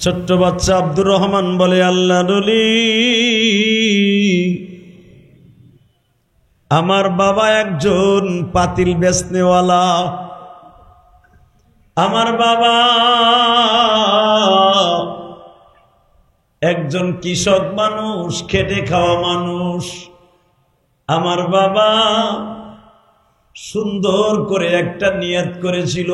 ছোট্ট বাচ্চা আব্দুর রহমান বলে, আল্লাহর ওলি, আমার বাবা একজন পাতিল বেচনেওয়ালা, আমার বাবা একজন কৃষক মানুষ, খেটে খাওয়া মানুষ। আমার বাবা সুন্দর করে একটা নিয়ত করেছিল,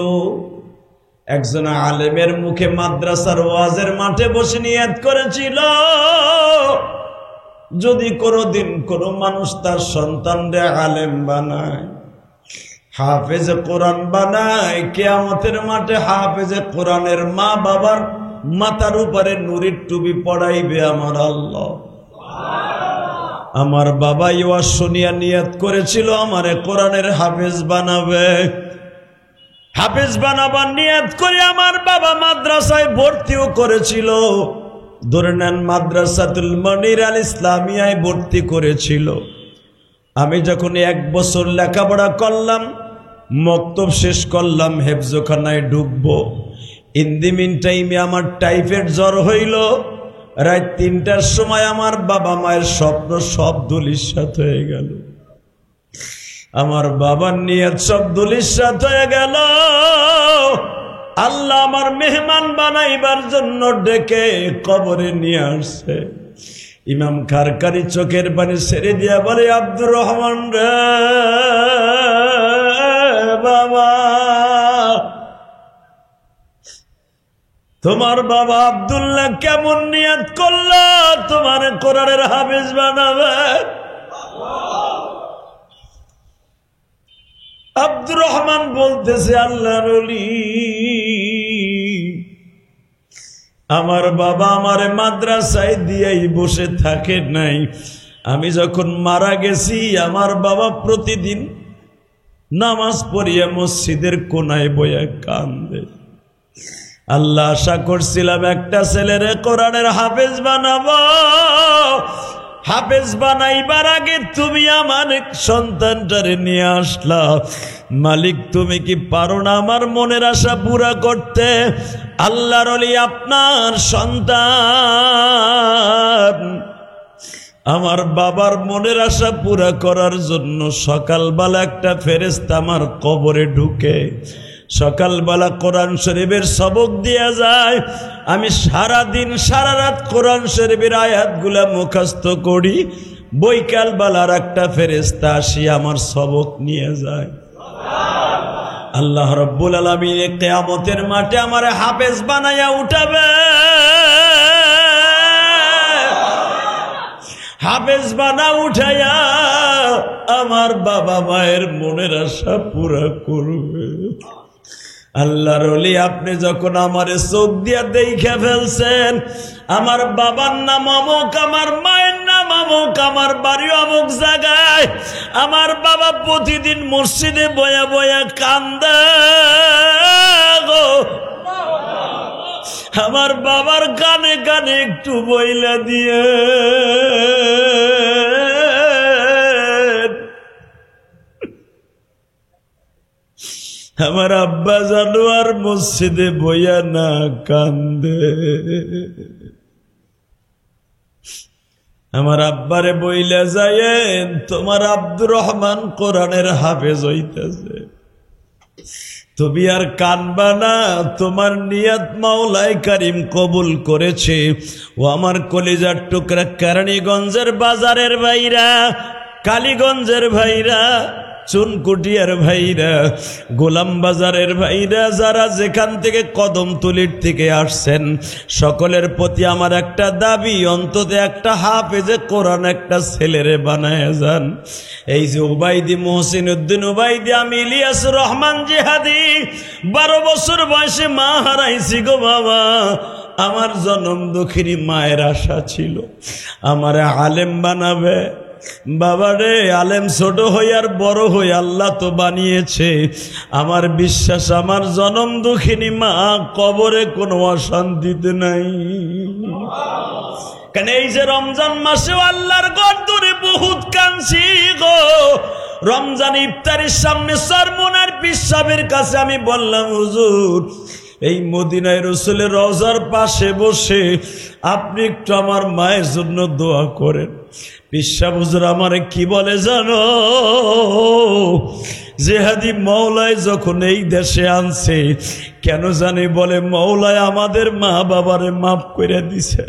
একজন আলেমের মুখে মাদ্রাসার ওয়াজের মাঠে বসে নিয়ত করেছিল, যদি কোনোদিন কোনো মানুষ তার সন্তানদের আলেম বানায়, হাফেজে কোরআন বানায়, কিয়ামতের মাঠে হাফেজে কোরআনের মা বাবার মাথার উপরে নুরের টুপি পড়াইবে আমার আল্লাহ। আমার বাবা ওয়াজ শুনিয়া নিয়ত করেছিল আমারে কোরআনের হাফেজ বানাবে। হাফেজ বানাবার নিয়ত করে আমার বাবা মাদ্রাসায় ভর্তিও করেছিল। ধরে নেন মাদ্রাসাতুল মনির আল ইসলামিয়ায় ভর্তি করেছিল। আমি যখন 1 বছর লেখাপড়া করলাম, মক্তব শেষ করলাম, হেফজখানায় ঢুকবো, ইন দি মিন টাইমে আমার টাইফয়েড জ্বর হইল। রাত 3টার সময় আমার বাবা মায়ের স্বপ্ন সব ধূলিসাৎ হয়ে গেল। আমার বাবার নিয়ত সব ধূলিসাৎ হয়ে গেল। আল্লাহ আমার মেহমান বানাইবার জন্য ডেকে কবরে নিয়ে আসছে। ইমাম খারকারি চোখের পানি ছেড়ে দিয়া বলে, আব্দুর রহমান রে বাবা, তোমার বাবা আব্দুল্লাহ কেমন নিয়ত করলো তোমার কোরআনের হাফেজ বানাবে। আব্দুর রহমান বলতেছে, আল্লাহর ওলি, আমার বাবা আমারে মাদ্রাসায় দিয়েই বসে থাকে নাই। আমি যখন মারা গেছি, আমার বাবা প্রতিদিন নামাজ পড়িয়া মসজিদের কোনায় বইয়া কান্দে। আল্লাহ, আশা করছিলাম একটা ছেলেরে কোরআনের হাফেজ বানাবো। হাফেজ বানাইবার আগে তুমি আমার সন্তানটারে নিয়ে আসলা। মালিক, তুমি কি পারো না আমার মনের আশা পুরা করতে? আল্লাহর ওলি, আপনার সন্তান আমার বাবার মনের আশা পুরা করার জন্য সকালবেলা একটা ফেরেশতা আমার কবরে ঢুকে সকালবেলা কোরআন শরীফের সবক দিয়া যায়। আমি সারা দিন সারা রাত কোরআন শরীফের আয়াতগুলা মুখস্থ করি। বৈকালবেলার একটা ফেরেশতা আসি আমার সবক নিয়ে যায়। আল্লাহ রাব্বুল আলামিন কিয়ামতের মাঠে আমারে হাফেজ বানায়া উঠাবে। হাফেজ বানা উঠাইয়া আমার বাবা মায়ের মনের আশা পুরা করবে। আল্লাহর ওলি, আপনি যখন আমারে চোখ দিয়া দেখে ফেলছেন, আমার বাবার নাম অমুক, আমার মায়ের নাম অমুক, আমার বাড়ি অমুক জায়গায়, আমার বাবা প্রতিদিন মসজিদে বয়া বয়া কান্দে গো, আমার বাবার কানে কানে একটু বইলা দিয়ে আমার আব্বা জানোয়ার মসজিদে বইয়া না কান্দে। আমার আব্বারে বইলা যায়েন, তোমার আব্দুর রহমান কোরআনের হাফেজ হইতেছে, তুমি আর কানবা না, তোমার নিয়ত মাওলাই কারিম কবুল করেছে। ও আমার কলিজার টুকরা কেরানীগঞ্জের বাজারের ভাইরা, কালীগঞ্জের ভাইরা, চুনকুটিয়ার ভাইরা, গোলাম বাজারের ভাইরা, যারা যেখান থেকে কদমতলির থেকে আসছেন, সকলের প্রতি আমার একটা দাবি, অন্তত একটা হাফেজে কোরআন একটা ছেলেরে বানায় যান। এই যে উবাইদি, মহসিন উদ্দিন উবাইদি, আমি ইলিয়াসুর রহমান জিহাদি, 12 বছর বয়সে মা হারাইছি গো বাবা। আমার জনম দুঃখিনী মায়ের আশা ছিল আমারে আলেম বানাবে। বাবা রে, আলেম ছোট হই আর বড় হই আল্লাহ তো বানিয়েছে। আমার বিশ্বাস আমার জনম দুঃখিনী মা কবরে কোনো অশান্তিতে নাই। কেন এই যে রমজান মাসে আল্লাহর ঘর দূরে বহুত কাঁদছি গো। রমজান ইফতারের সামনে সরমুনার পিসাবের কাছে আমি বললাম, হুজুর এই মদিনায় রাসূলের রওজার পাশে বসে আপনি একটু আমার মায়ের জন্য দোয়া করেন। পিসা হুজুর আমারে কি বলে জানো, জেহাদি মওলায় যখন এই দেশে আনছে কেন জানি বলে মওলায় আমাদের মা বাবারে মাফ করে দিছে।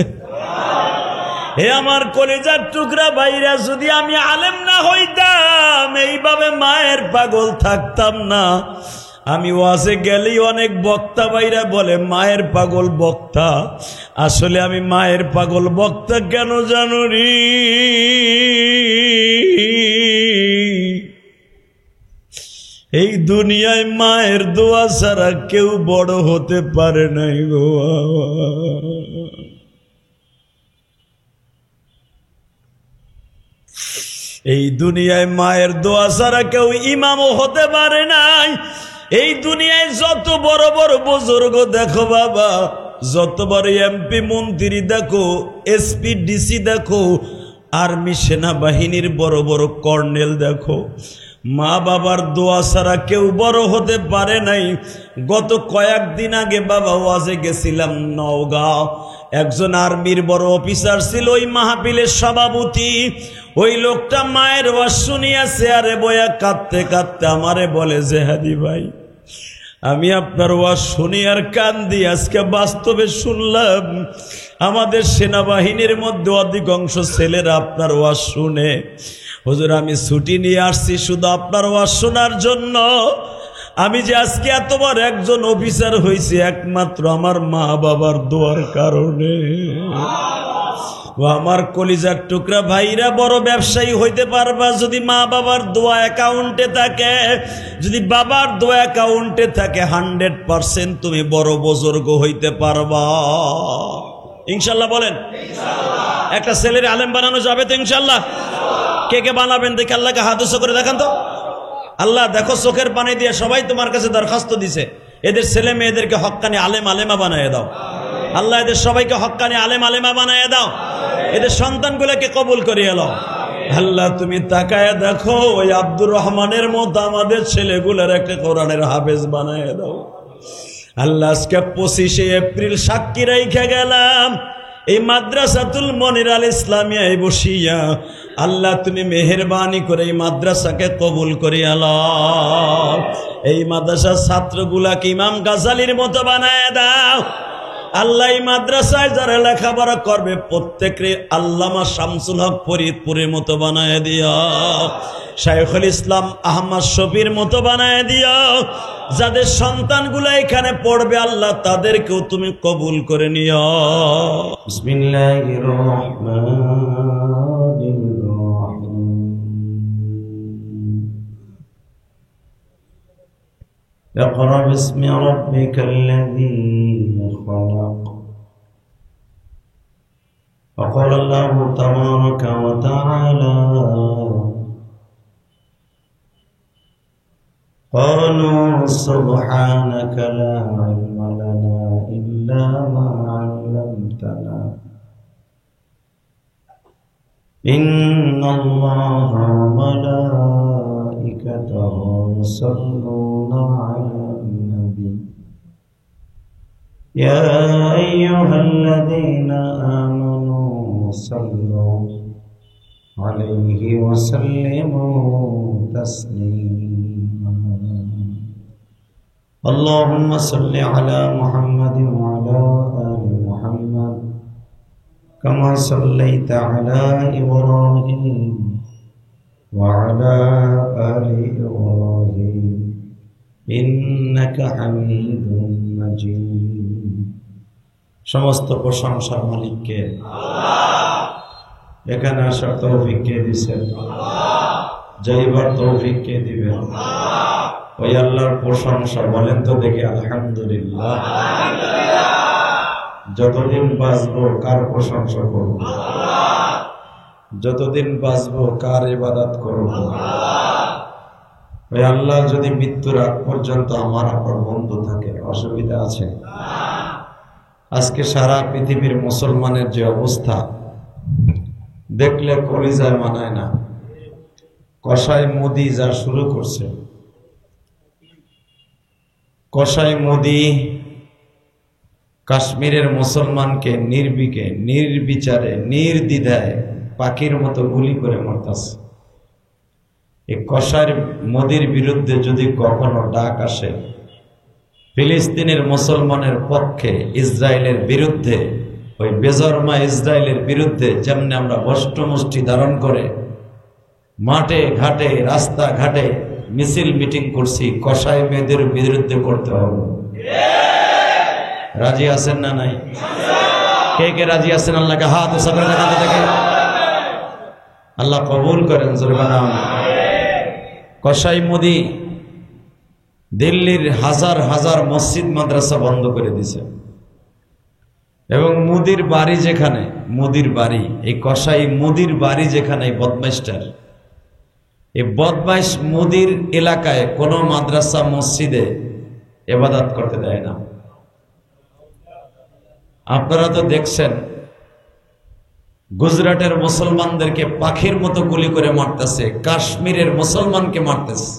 হে আমার কলিজার টুকরা ভাইরা, যদি আমি আলেম না হইতাম এইভাবে মায়ের পাগল থাকতাম না। আমি ওয়াজে গেলেই অনেক বক্তা ভাইরা বলে মায়ের পাগল বক্তা, আসলে আমি মায়ের পাগল বক্তা কেন জানো রে? এই দুনিয়ায় মায়ের দোয়া ছাড়া কেউ বড় হতে পারে নাই গো। এই দুনিয়ায় মায়ের দোয়া ছাড়া কেউ ইমামও হতে পারে নাই। এই দুনিয়ায় যত বড় বড় বুজুর্গ দেখো বাবা, যত বড় এমপি মন্ত্রী দেখো, এসপি ডিসি দেখো, আর্মি সেনাবাহিনীর বড় বড় কর্নেল দেখো, মা বাবার দোয়া ছাড়া কেউ বড় হতে পারে নাই। গত কয়েকদিন আগে বাবা ওয়াজে গেছিলাম নওগাঁ, একজন আর্মির বড় অফিসার ছিল ওই মাহফিলের সভাপতি। ওই লোকটা মায়ের ওয়াজ শুনিয়া চেয়ারে বয়া কাঁদতে কাঁদতে আমারে বলে, জেহাদি ভাই আমি আপনার ওয়াজ শুনি আর কান্দি, আজকে বাস্তবে শুনলাম আমাদের সেনাবাহিনীর মধ্যে অধিকাংশ ছেলেরা আপনার ওয়াজ শুনে। হুজুর আমি ছুটি নিয়ে আসছি শুধু আপনার ওয়াজ শোনার জন্য। আমি যে আজকে এত বড় একজন অফিসার হয়েছি একমাত্র আমার মা বাবার দোয়ার কারণে। ও আমার কলিজার টুকরা ভাইরা, বড় ব্যবসায়ী হইতে পারবা যদি মা বাবার দোয়া অ্যাকাউন্টে থাকে। যদি বাবার দোয়া অ্যাকাউন্টে থাকে 100% তুমি বড় বুজুর্গ হইতে পারবা ইনশাআল্লাহ। বলেন একটা ছেলের আলেম বানানো যাবে তো ইনশাআল্লাহ? কে কে বানাবেন দেখে আল্লাহকে হাত উঁচু করে দেখান তো। আল্লাহ দেখো চোখের পানি দিয়ে সবাই তোমার কাছে দরখাস্ত দিছে, এদের ছেলে মেয়েদেরকে হক্কানি আলেম আলেমা বানায় দাও। আল্লাহ এদের সবাইকে হক্কানি আলেম আলেমা বানায় দাও, এদের সন্তানগুলোকে কবুল করিয়ে নাও। আল্লাহ তুমি তাকায় দেখো ওই আব্দুর রহমানের মতো আমাদের ছেলেগুলোর একটা কোরআনের হাফেজ বানায় দাও। আল্লাহ আজকে 25শে এপ্রিল সাক্ষী রেখে গেলাম এই মাদ্রাসাতুল মনির আল ইসলামিয়ায় বসিয়া। আল্লাহ তুমি মেহেরবানি করে এই মাদ্রাসাকে কবুল করিয়া লও। এই মাদ্রাসার ছাত্রগুলাকে ইমাম গাজালির মতো বানায় দাও। আল্লাহ এই মাদ্রাসায় যারা লেখাপড়া করবে প্রত্যেকরে আল্লামা শামসুল হক ফরিদপুরের মতো বানায় দিও, শাইখুল ইসলাম আহমদ শফির মতো বানায় দিও। যাদের সন্তানগুলো এখানে পড়বে আল্লাহ তাদেরকেও তুমি কবুল করে নিও। বিসমিল্লাহির রহমানির রহিম। اقرأ باسم ربك الذي خلق. وقال الله تبارك وتعالى قالوا سبحانك لا علم لنا إلا ما علمتنا إن الله وملائكته يصلون على النبي يا أيها الذين آمنوا صلوا عليه وسلموا تسليما. اللهم صل على محمد وعلى آل محمد كما صليت على إبراهيم وعلى آل إبراهيم إنك حميد مجيد. সমস্ত প্রশংসার মালিককে আল্লাহ, এখানে আসার তৌফিক কে দিয়েছেন আল্লাহ, যাইবার তৌফিক কে দিবেন আল্লাহ। ওই আল্লাহর প্রশংসা বলেন তো দেখি আলহামদুলিল্লাহ। যতদিন বাঁচবো কার প্রশংসা করব আল্লাহ, যতদিন বাঁচবো কার ইবাদত করব আল্লাহ। ওই আল্লাহ যদি মৃত্যুর আগ পর্যন্ত আমার আপনার বন্ধু থাকে অসুবিধা আছে? আজকে সারা পৃথিবীর মুসলমানের যে অবস্থা দেখলে কলিজায় মানায় না। কসাই মোদি যা শুরু করছে, কসাই মোদি কাশ্মীরের মুসলমানকে নির্বিচারে নির্দ্বিধায় পাখির মতো গুলি করে মারতাছে। এই কসার মোদির বিরুদ্ধে যদি কখনো ডাক আসে, ফিলিস্তিনের মুসলমানের পক্ষে ইসরায়েলের বিরুদ্ধে, ওই বেজরমা ইসরায়েলের বিরুদ্ধে যেমনি আমরা অষ্টমুষ্টি ধারণ করে মাঠে ঘাটে রাস্তা ঘাটে মিছিল মিটিং করছি, কসাই মেয়েদের বিরুদ্ধে করতে হবে। রাজি আছেন না নাই? কে কে রাজি আছেন? আল্লাহকে হাত উঁচা করে দেখাতে থাকে। আল্লাহ কবুল করেন। কসাই মোদি দিল্লির হাজার হাজার মসজিদ মাদ্রাসা বন্ধ করে দিছে, এবং মুদির বাড়ি যেখানে, মুদির বাড়ি, এই কসাই মুদির বাড়ি যেখানে, এই বদমাইশটার, এই বদমাইশ মুদির এলাকায় কোনো মাদ্রাসা মসজিদে ইবাদত করতে দেয় না। আপনারা তো দেখছেন গুজরাটের মুসলমানদেরকে পাখির মতো গুলি করে মারতেছে, কাশ্মীরের মুসলমানকে মারতেছে।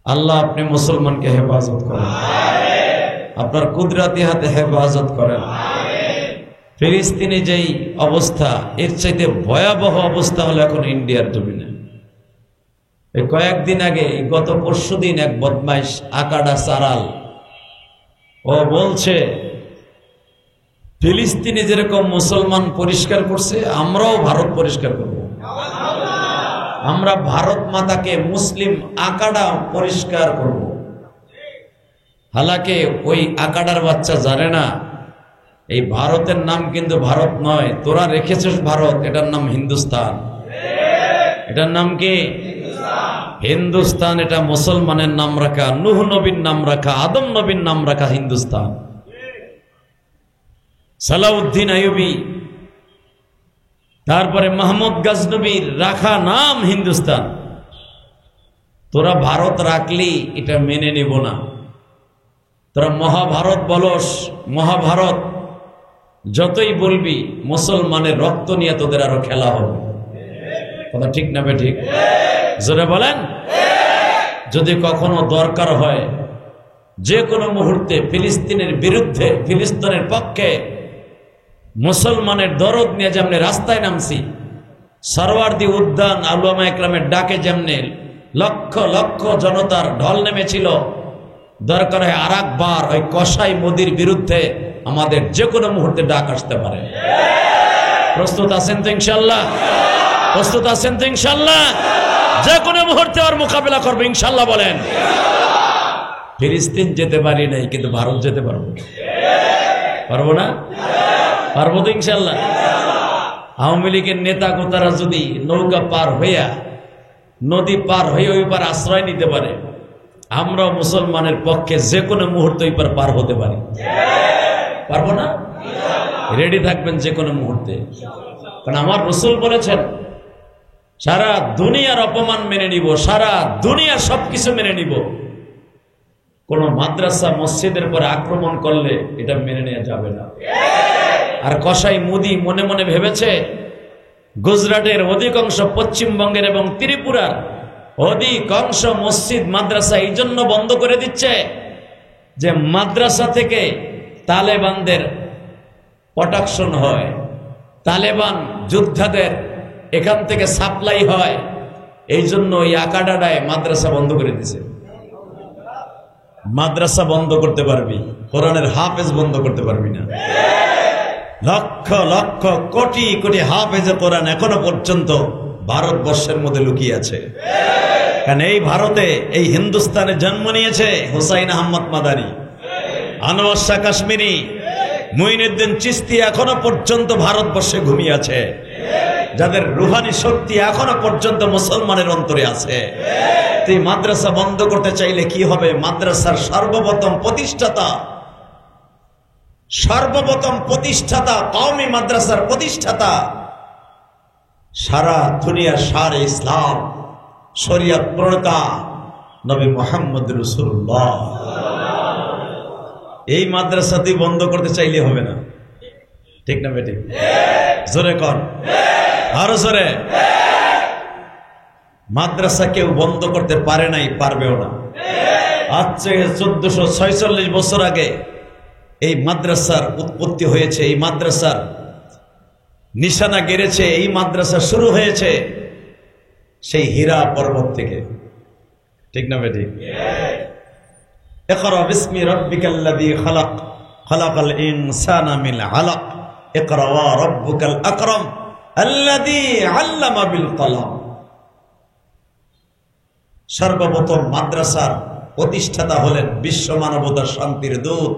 আল্লাহ আপনি মুসলমানকে হেফাজত করেন, আপনার কুদরতি হাতে হেফাজত করেন। ফিলিস্তিনে যেই অবস্থা, এর চাইতে ভয়াবহ অবস্থা হলো এখন ইন্ডিয়ার জমিনে। এই কয়েকদিন আগে, গত পরশুদিন, এক বদমাইশ আকাডা সারাল, ও বলছে ফিলিস্তিনে যেরকম মুসলমান পরিষ্কার করছে, আমরাও ভারত পরিষ্কার করব। আমরা ভারত মাতাকে মুসলিম আকাডা পরিষ্কার করব। হালাকে ওই আকাডার বাচ্চা জানে না এই ভারতের নাম কিন্তু ভারত নয়, তোরা রেখেছিস ভারত, এটার নাম হিন্দুস্তান। এটার নাম কি? হিন্দুস্তান। এটা মুসলমানের নাম রাখা, নূহ নবীর নাম রাখা, আদম নবীর নাম রাখা হিন্দুস্তান। সালাউদ্দিন আইয়ুবী, তারপরে মাহমুদ গজনবীর রাখা নাম হিন্দুস্তান। তোরা ভারত রাখলি এটা মেনে নেব না। তোরা মহাভারত বলস, মহাভারত যতই বলবি, মুসলমানের রক্ত নিয়ে তোদের আরো খেলা হবে। কথা ঠিক না বে ঠিক? জোরে বলেন। যদি কখনো দরকার হয়, যে কোনো মুহূর্তে ফিলিস্তিনের বিরুদ্ধে, ফিলিস্তিনের পক্ষে মুসলমানের দরদ নিয়ে যেমনি রাস্তায় নামছি, সরওয়ার্দী উদ্যান আউলামা ইকরামের ডাকে যেমনি লক্ষ লক্ষ জনতার ঢল নেমেছিল, দরকার হয় আর একবার ওই কসাই মোদির বিরুদ্ধে আমাদের যে কোনো মুহূর্তে ডাক আসতে পারে। প্রস্তুত আছেন তো ইনশাল্লাহ? প্রস্তুত আছেন তো ইনশাল্লাহ? যে কোনো মুহূর্তে ওর মোকাবেলা করবো ইনশাল্লাহ। বলেন। ফিলিস্তিন যেতে পারি নাই, কিন্তু ভারত যেতে পারবো। পারবো না? পারবো তো ইনশাল্লাহ। আওয়ামী লীগের নেতা গোতারা যদি নৌকা পার হইয়া, নদী পার হয়ে ওই পার আশ্রয় নিতে পারে, আমরাও মুসলমানের পক্ষে যে কোনো মুহূর্তে ওই পার হতে পারি। পারবো না? রেডি থাকবেন যে কোনো মুহূর্তে। কারণ আমার রাসূল বলেছেন, সারা দুনিয়ার অপমান মেনে নিব, সারা দুনিয়ার সবকিছু মেনে নিব, কোন মাদ্রাসা মসজিদের পরে আক্রমণ করলে এটা মেনে নেওয়া যাবে না। আর কসাই মুদি মনে মনে ভেবেছে গুজরাটের অধিকাংশ, পশ্চিমবঙ্গের এবং ত্রিপুরার অধিকাংশ মসজিদ মাদ্রাসা এই জন্য বন্ধ করে দিচ্ছে যে মাদ্রাসা থেকে তালেবানদের প্রোটেকশন হয়, তালেবান যোদ্ধাদের এখান থেকে সাপ্লাই হয়। এই জন্য এই আকাডাডায় মাদ্রাসা বন্ধ করে দিছে। মাদ্রাসা বন্ধ করতে পারবি, কোরআনের হাফেজ বন্ধ করতে পারবি না। লক্ষ লক্ষ কোটি কোটি হাফেজে কোরআন এখনো পর্যন্ত ভারতবর্ষের মধ্যে লুকিয়ে আছে। কারণ এই ভারতে, এই হিন্দুস্তানে জন্ম নিয়েছে হুসাইন আহমদ মাদানী, আনোয়ার শাহ কাশ্মীরি, মুঈনুদ্দিন চিশতি এখনো পর্যন্ত ভারতবর্ষে ঘুমিয়ে আছে, যাদের রুহানি শক্তি এখনো পর্যন্ত মুসলমানের অন্তরে আছে। তুই মাদ্রাসা বন্ধ করতে চাইলে কি হবে? মাদ্রাসার সর্বপ্রথম প্রতিষ্ঠাতা, কওমি মাদ্রাসার প্রতিষ্ঠাতা, সারা দুনিয়ার সারে ইসলাম শরিয়ত প্রণেতা নবী মুহাম্মদ রাসূলুল্লাহ। এই মাদ্রাসা তুই বন্ধ করতে চাইলে হবে না। ঠিক না বেটি? জোরে কর, আরো জোরে। মাদ্রাসা কেউ বন্ধ করতে পারে নাই, পারবেও না। আজ থেকে 1446 বছর আগে এই মাদ্রাসার উৎপত্তি হয়েছে, এই মাদ্রাসার নিশানা গেড়েছে, এই মাদ্রাসা শুরু হয়েছে সেই হীরা পর্বত থেকে। ঠিক না বেটি? ইকরা বিসমি রাব্বিকাল্লাযী খালাক, খালাকাল ইনসানা মিন আলাক, ইকরা ওয়া রাব্বুকাল আকরাম আল্লাযী আল্লামা বিল কলম। সর্বপ্রথম মাদ্রাসার প্রতিষ্ঠাতা হলেন বিশ্ব মানবতার শান্তির দূত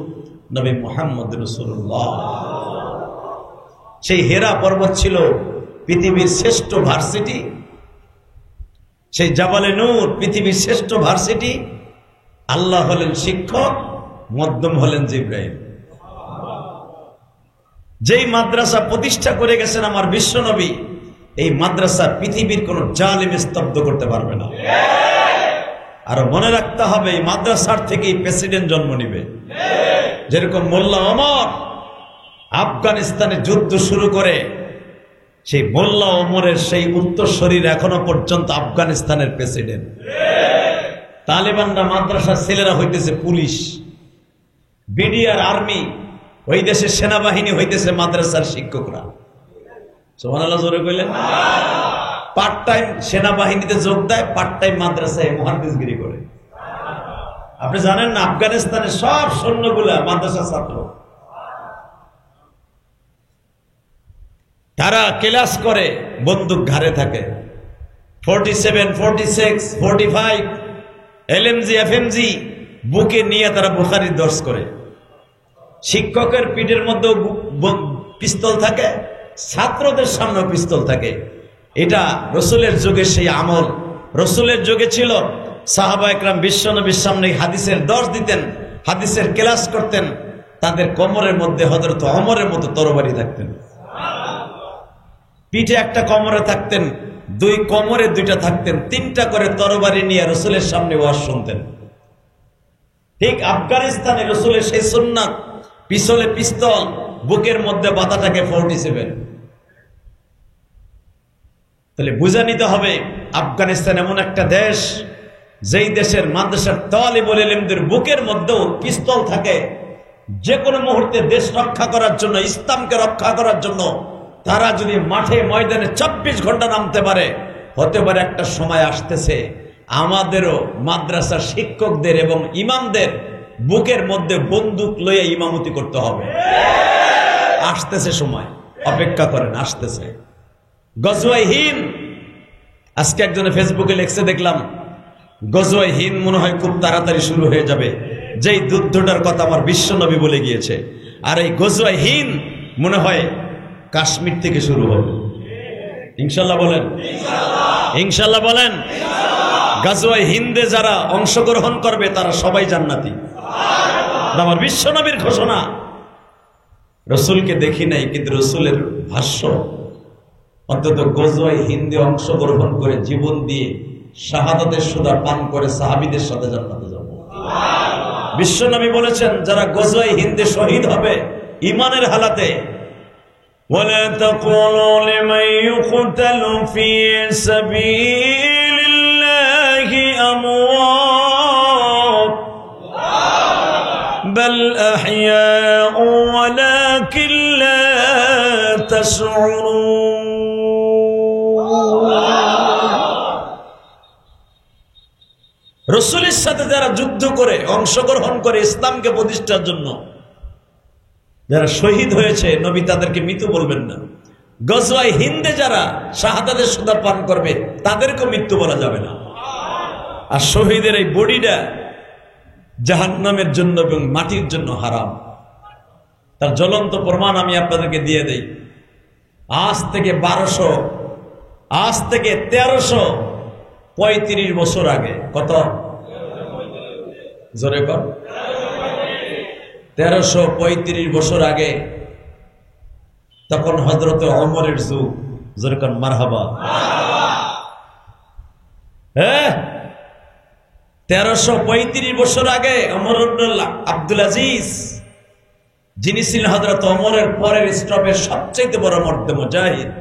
নবী মুহাম্মদ রাসূলুল্লাহ। সেই হীরা পর্বত ছিল পৃথিবীর শ্রেষ্ঠ ভার্সিটি, সেই জাবালে নূর পৃথিবীর শ্রেষ্ঠ ভার্সিটি। আল্লাহ হলেন শিক্ষক, মধ্যম হলেন জিবরাইল। যেই মাদ্রাসা প্রতিষ্ঠা করে গেছেন আমার বিশ্ব নবী, এই মাদ্রাসা পৃথিবীর কোন জালিম স্তব্ধ করতে পারবে না। আর মনে রাখতে হবে এই মাদ্রাসার থেকেই প্রেসিডেন্ট জন্ম নিবে। যেরকম মোল্লা ওমর আফগানিস্তানে যুদ্ধ শুরু করে, সেই মোল্লা ওমরের সেই উত্তরসূরির এখনো পর্যন্ত আফগানিস্তানের প্রেসিডেন্ট। তালেবানরা মাদ্রাসার ছেলেরা হইতেছে পুলিশ, বিডিআর আর্মি, ওই দেশের সেনাবাহিনী হইতেছে মাদ্রাসার শিক্ষকরা। সুবহানাল্লাহ জোরে কইলেন। পার্ট টাইম সেনাবাহিনীতে যোগ দেয়, পার্ট টাইম মাদ্রাসায় মুহাদ্দিসগিরি করে। আপনি জানেন না আফগানিস্তানের সব সৈন্যগুলা মাদ্রাসার ছাত্র। তারা ক্লাস করে, বন্দুক ঘাড়ে থাকে, 47, 46, 45 এলএমজি এফএমজি বুকে নিয়ে তারা বুখারীর দর্স করে। শিক্ষকের পিঠের মধ্যে পিস্তল থাকে, ছাত্রদের সামনে পিস্তল থাকে। এটা রসুলের যুগে সেই আমল। রসুলের যুগে ছিল সাহাবা একরাম বিশ্বনবীর সামনে হাদিসের দর্স দিতেন, হাদিসের ক্লাস করতেন। তাদের কোমরের মধ্যে হযরত ওমরের মতো তরবারি থাকতেন, পিঠে একটা কোমরে থাকতেন, দুই কোমরে দুইটা থাকতেন, তিনটা করে তরবারি নিয়ে রসুলের সামনে ওয়াজ শুনতেন। ঠিক আফগানিস্তানে রসুলের সেই সুন্নাত, পিছলে পিস্তল, বুকের মধ্যে বাতাটাকে 47। তাহলে বুঝে নিতে হবে আফগানিস্তান এমন একটা দেশ, যেই দেশের মাদ্রাসার তালিবুল ইলমদের বুকের মধ্যেও পিস্তল থাকে। যে কোনো মুহূর্তে দেশ রক্ষা করার জন্য, ইসলামকে রক্ষা করার জন্য তারা যদি মাঠে ময়দানে 24 ঘন্টা নামতে পারে, হতে পারে একটা সময় আসতেছে আমাদেরও মাদ্রাসার শিক্ষকদের এবং ইমামদের বুকের মধ্যে বন্দুক লইয়া ইমামতি করতে হবে। আসতেছে সময়, অপেক্ষা করেন, আসতেছে। গজওয়ায়ে হিন্দ, আজকে একজনে ফেসবুকে লিখছে দেখলাম, গজওয়ায়ে হিন্দ মনে হয় খুব তাড়াতাড়ি শুরু হয়ে যাবে। যেই যুদ্ধটার কথা আমার বিশ্ব নবী বলে গিয়েছে, আর এই গজওয়ায়ে হিন্দ মনে হয় কাশ্মীর থেকে শুরু হবে। ইনশাল্লাহ বলেন, ইনশাল্লাহ বলেন। গজওয়ায়ে হিন্দে যারা অংশগ্রহণ করবে তারা সবাই জান্নাতি, আমার বিশ্ব নবীর ঘোষণা। রসুলকে দেখি নাই, কিন্তু রসুলের ভাষ্য, অন্তত গজওয়ায়ে হিন্দে অংশগ্রহণ করে জীবন দিয়ে শাহাদাতের সুধা পান করে সাহাবীদের সাথে জান্নাতে যাব। বিশ্ব নবী বলেছেন যারা গজওয়ায়ে হিন্দে শহীদ হবে ঈমানের হালাতে, ولا تقولوا لمن يقتل في سبيل الله أموات بل أحياء ولكن لا تشعرون। রাসূলের সাথে যারা যুদ্ধ করে অংশগ্রহণ করে ইসলামকে প্রতিষ্ঠার জন্য, যারা শহীদ হয়েছে, নবী তাদেরকে মৃত বলবেন না। গজওয়ায়ে হিন্দে যারা শাহাদাতের সুধা পান করবে তাদেরকে মৃত্যু বলা যাবে না। আর শহীদের এই বডিটা জাহান্নামের জন্য এবং মাটির জন্য হারাম। তার জ্বলন্ত প্রমাণ আমি আপনাদেরকে দিয়ে দেই। আজ থেকে 1335 বছর আগে, কত জোরে কর, 1335 বছর আগে, তখন হযরত ওমরের যুগ। জোরে কর মারহাবা। 1335 বছর আগে ওমর ইবনে আব্দুল আজিজ, যিনি ছিলেন হযরত ওমরের পরের স্টপের সবচেয়ে বড় মর্দে মুজাহিদ।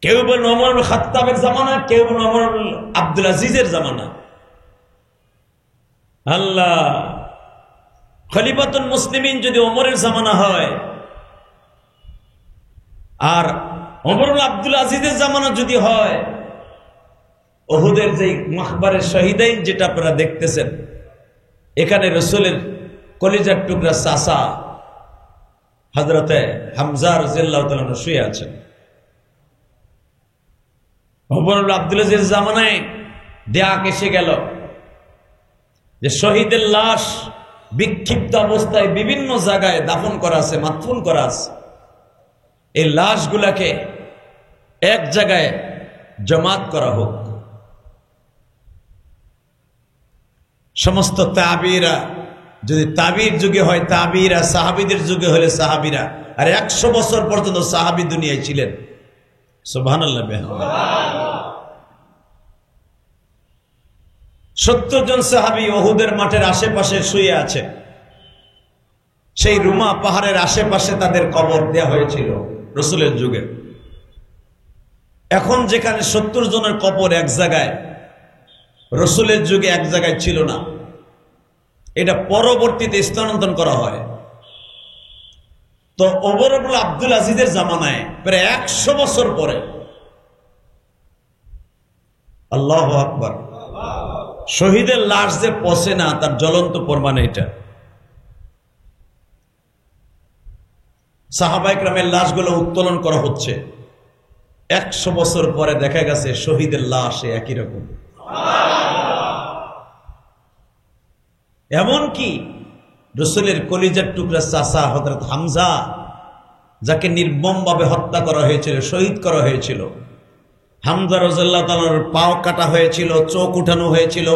কেউ বলেন ওমর ইবনে খাত্তাবের জামানা, কেউ বলেন ওমর ইবনে আব্দুল আজিজের জামানা। আল্লাহ খলিফাতুল মুসলিমিন যদি ওমরের জামানা হয়, আর ওমর আব্দুল আজিজের জামানা যদি হয়, উহুদের যে মাখবারের শহীদাইন যেটা আপনারা দেখতেছেন, এখানে রাসূলের কলিজার টুকরা চাচা হযরতে হামজা রাদিয়াল্লাহু তাআলা শুয়ে আছেন। ওমর আব্দুল আজিজের জামানায় ডাক এসে গেল যে শহীদের লাশ বিক্ষিপ্ত অবস্থায় বিভিন্ন জায়গায় দাফন করা আছে, মাদফুন করা আছে। এই লাশগুলাকে এক জায়গায় জমাত করা হোক। সমস্ত তাবিরা, যদি তাবির যুগে হয় তাবিরা, সাহাবীদের যুগে হলে সাহাবীরা, আর 100 বছর পর্যন্ত সাহাবী দুনিয়ায় ছিলেন। সুবহানাল্লাহ। 70 জন সাহাবী উহুদের মাঠের আশেপাশে শুয়ে আছে। সেই রুমা পাহাড়ের আশেপাশে তাদের কবর দেয়া হয়েছিল রাসূলের যুগে। এখন যেখানে 70 জনের কবর এক জায়গায়, রাসূলের যুগে এক জায়গায় ছিল না। এটা পরবর্তীতে স্থানান্তর করা হয়। তো ওমর ইবনে আব্দুল আজিজের জামানায় প্রায় 100 বছর পরে, আল্লাহু আকবার, শহীদের লাশ যে পচে না তার জ্বলন্ত প্রমাণ এটা। সাহাবায়ে কেরামের লাশগুলো উত্তোলন করা হচ্ছে। 100 বছর পরে দেখা গেছে শহীদের লাশ একই রকম। এমনকি রাসূলের কলিজার টুকরা চাচা হযরত হামজা, যাকে নির্মমভাবে হত্যা করা হয়েছিল, শহীদ করা হয়েছিল, হামজা রাদিয়াল্লাহু তাআলার পাও কাটা হয়েছিল, চোখ উঠানো হয়েছিল,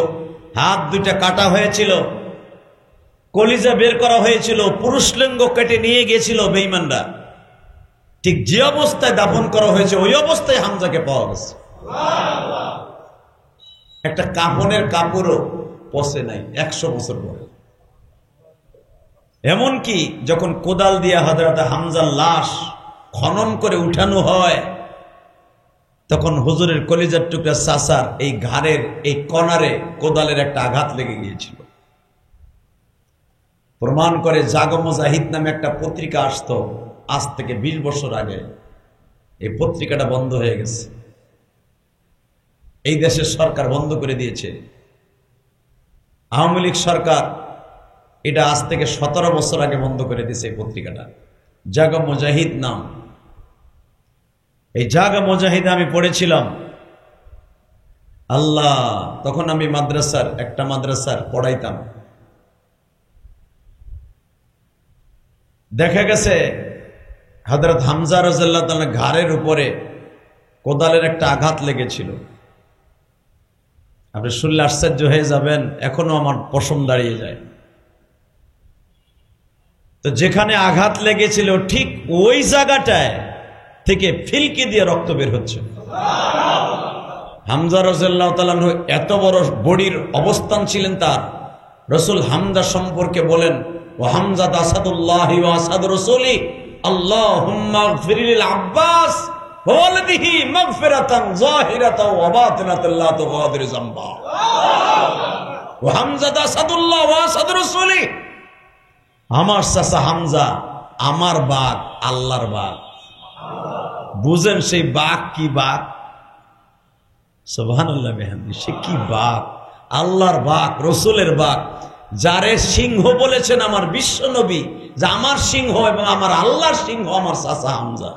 হাত দুইটা কাটা হয়েছিল, কলিজা বের করা হয়েছিল, পুরুষ লিঙ্গ কেটে নিয়ে গিয়েছিল বেঈমানরা। ঠিক যে অবস্থায় দাফন করা হয়েছে ওই অবস্থায় হামজাকে পাওয়া গেছে। একটা কাফনের কাপড়ও পচে নাই 100 বছর পরে। এমনকি যখন কোদাল দিয়ে হযরত হামজার লাশ খনন করে উঠানো হয়, তখন হুজুরের কলিজার টুকরা চাচার এই ঘাড়ের এই কনারে কোদালের একটা আঘাত লেগে গিয়েছিল। প্রমাণ করে জাগো মুজাহিদ নামে একটা পত্রিকা আসতো আজ থেকে 20 বছর আগে। এই পত্রিকাটা বন্ধ হয়ে গেছে। এই দেশের সরকার বন্ধ করে দিয়েছে। আওয়ামী লীগ সরকার এটা আজ থেকে 17 বছর আগে বন্ধ করে দিয়েছে এই পত্রিকাটা। জাগো মুজাহিদ নাম। এই জাগো মুজাহিদ আমি পড়েছিলাম। আল্লাহ, তখন আমি একটা মাদ্রাসার পড়াইতাম। দেখা গেছে হযরত হামজা রাদিয়াল্লাহু তাআলা ঘাড়ের উপরে কোদালের একটা আঘাত লেগেছিল। আপনি শুনলে আশ্চর্য হয়ে যাবেন, এখনো আমার পশম দাঁড়িয়ে যায়। তো যেখানে আঘাত লেগেছিল ঠিক ওই জায়গাটায় থেকে ফিলকি দিয়ে রক্ত বের হচ্ছে। হামজা রাদিয়াল্লাহু তাআলা এত বড় বডির অবস্থান ছিলেন তার। রাসূল হামজা সম্পর্কে বলেন, ওয়া হামজা আসাদুল্লাহি ওয়া আসাদ রাসূলি আল্লাহুম্মা ইগফির লিল আব্বাস ওয়া ওয়ালিদিহি মাগফিরাতান যাহিরাতান ওয়া বাতিনাতান লা তুগাদির যামবা। ওয়া হামজা আসাদুল্লাহ ওয়া আসাদ রাসূলি, আমার চাচা হামজা আমার বাঘ, আল্লাহর বাঘ। বুঝেন সেই বাঘ কি বাঘ? সুবহানাল্লাহ বিহামদি। সে কি বাঘ? আল্লাহর বাঘ, রাসূলের বাঘ, যারে সিংহ বলেছেন আমার বিশ্ব নবী, যে আমার সিংহ এবং আমার আল্লাহর সিংহ আমার চাচা হামজা।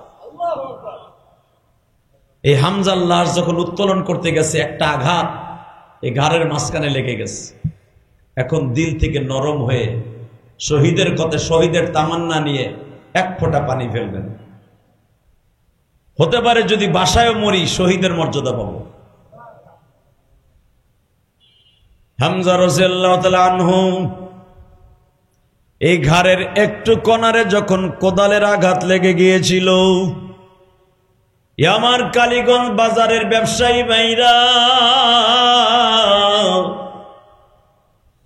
এই হামজার লাশ যখন উত্তোলন করতে গেছে, একটা আঘাত এই ঘাড়ের মাঝখানে লেগে গেছে। এখন দিল থেকে নরম হয়ে শহীদের কথা, শহীদের তামান্না নিয়ে এক ফোঁটা পানি ফেলবেন। হতে পারে যদি বাসায়ও মরি শহীদের মর্যাদা পাবো। হামজা রাদিয়াল্লাহু তাআলা আনহু এই ঘাড়ের একটু কোণারে যখন কোদালের আঘাত লেগে গিয়েছিল, আমার কালীগঞ্জ বাজারের ব্যবসায়ী ভাইরা,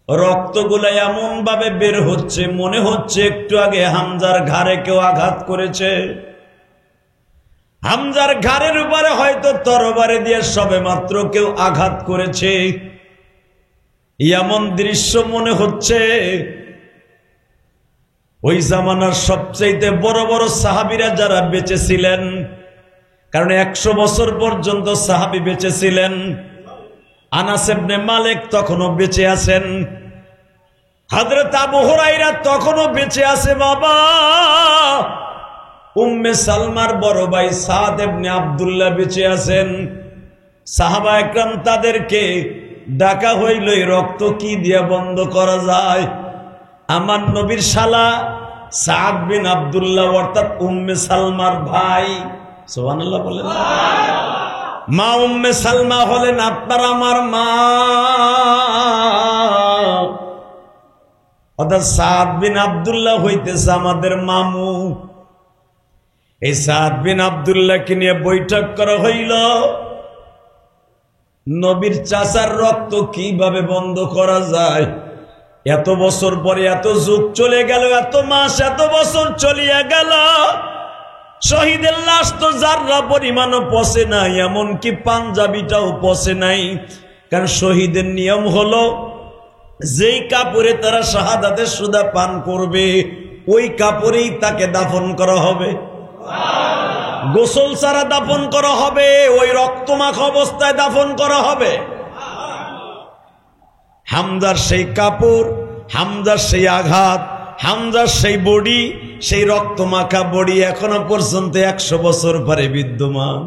রক্তগুলা এমন ভাবে বের হচ্ছে মনে হচ্ছে একটু আগে হামজার ঘাড়ে কেউ আঘাত করেছে। হামজার ঘাড়ের উপরে হয়তো তরবারি দিয়ে সবে মাত্র কেউ আঘাত করেছে। এমন দৃশ্য মনে হচ্ছে। ওই জামানার সবচেয়ে বড় বড় সাহাবীরা যারা বেঁচে ছিলেন, কারণ 100 বছর পর্যন্ত সাহাবী বেঁচে ছিলেন। আনাস ইবনে মালিক তখনও বেঁচে আছেন, হযরত আবু হুরায়রা তখনও বেঁচে আছে বাবা। উম্মে সালমার বড় ভাই সাদ ইবনে আব্দুল্লাহ বেঁচে আছেন। সাহাবা একরাম তাদেরকে ডাকা হইল, এই রক্ত কি দিয়ে বন্ধ করা যায়? আমার নবীর শালা সাদ বিন আব্দুল্লাহ অর্থাৎ উম্মে সালমার ভাই, সুবহানাল্লাহ বলেন, মা উম্মে সালমা হলেন আপনার আমার মা। অর্থাৎ সাদ বিন আব্দুল্লাহ হইতেছে আমাদের মামু। এই সাদ বিন আব্দুল্লাহকে নিয়ে বৈঠক করা হইল, নবীর চাচার রক্ত কিভাবে বন্ধ করা যায়। এত বছর পরে, এত যুগ চলে গেল, এত মাস, এত বছর চলিয়া গেল, শহীদের লাশ তো যাররা পরিমাণও পচে নাই, এমনকি পাঞ্জাবিটাও পচে নাই। কারণ শহীদের নিয়ম হলো যেই কাপড়ে তারা শাহাদাতের সুদা পান করবে ওই কাপড়েই তাকে দাফন করা হবে, গোসল ছাড়া দাফন করা হবে, ওই রক্তমাখা অবস্থায় দাফন করা হবে। হামজার সেই কাপড়, হামজার সেই আঘাত, হামজার সেই বডি, সেই রক্তমাখা বডি এখনো পর্যন্ত 100 বছর পরে বিদ্যমান।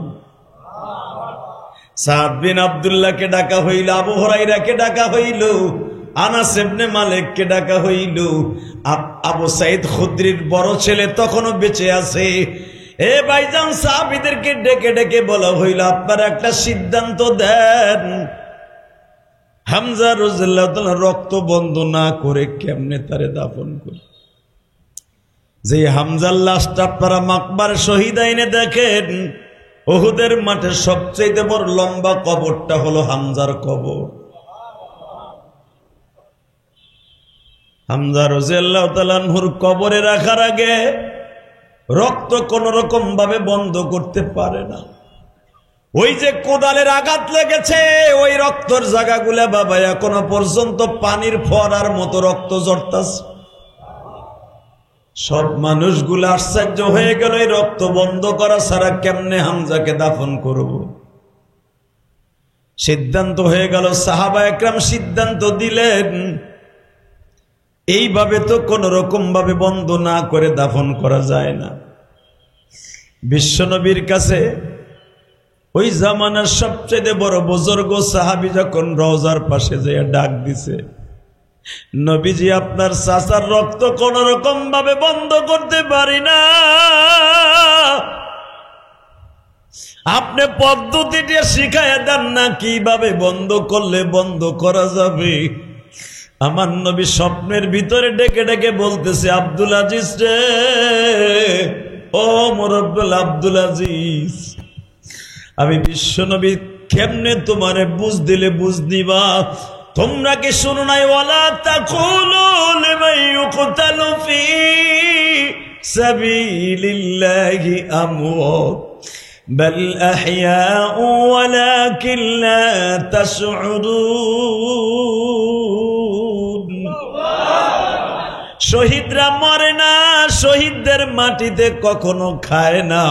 সাদ বিন আব্দুল্লাহকে ডাকা হইল, আবু হুরায়রাকে ডাকা হইল, আনাস ইবনে মালিককে ডাকা হইল। আবু সাইদ খুদরির বড় ছেলে তখনও বেঁচে আছে। এ ভাইজান, সাহাবীদেরকে ডেকে ডেকে বলা হইল, আপনারা একটা সিদ্ধান্ত দেন, হামজা রাদিয়াল্লাহু তাআলা রক্ত বন্ধ না করে কেমনে তারে দাফন করে? যে হামজার লাশটা আপনারা মাকবার শহীদ আইনে দেখেন, উহুদের মাঠে সবচেয়ে বড় লম্বা কবরটা হলো হামজার কবর। হামজা রাদিয়াল্লাহু তাআলা আনহুর কবরে রাখার আগে রক্ত কোন রকম ভাবে বন্ধ করতে পারে না। ওই যে কোদালের আঘাত লেগেছে, ওই রক্তর জায়গাগুলা বাবা এখনো পর্যন্ত পানির ফোয়ারার মতো রক্ত ঝরতাছে। সব মানুষগুলো আশ্চর্য হয়ে গেল, এই রক্ত বন্ধ করা ছাড়া কেমনে হামজাকে দাফন করব? সিদ্ধান্ত হয়ে গেল, সাহাবা একরাম সিদ্ধান্ত দিলেন, এইভাবে তো কোন রকম ভাবে বন্ধ না করে দাফন করা যায় না। বিশ্বনবীর কাছে ওই জামানার সবচেয়ে বড় বুজুর্গ সাহাবী যখন রওজার পাশে যেয়ে ডাক দিছে, নবীজি আপনার চাচার রক্ত কোন রকম ভাবে বন্ধ করতে পারি না, আপনি পদ্ধতিটা শিখাইয়া দেন না, কিভাবে বন্ধ করলে বন্ধ করা যাবে। আমার নবী স্বপ্নের ভিতরে ডেকে ডেকে বলতেছে, আব্দুল আজিজ রে, ও মুরব্বিল আব্দুল আজিজ, আমি বিশ্বনবী কেমনে তোমারে বুঝ দিলে বুঝ দিবা? তোমরা কি শুনো নাই, ওয়ালা তাকুলু লিমান ইউকতালু ফি সাবিলিল্লাহি আমওয়াত বাল আহইয়াউ ওয়ালাকিন লা তাশউরুন। শহীদরা মরে না, শহীদদের মাটিতে কখনো খায় না,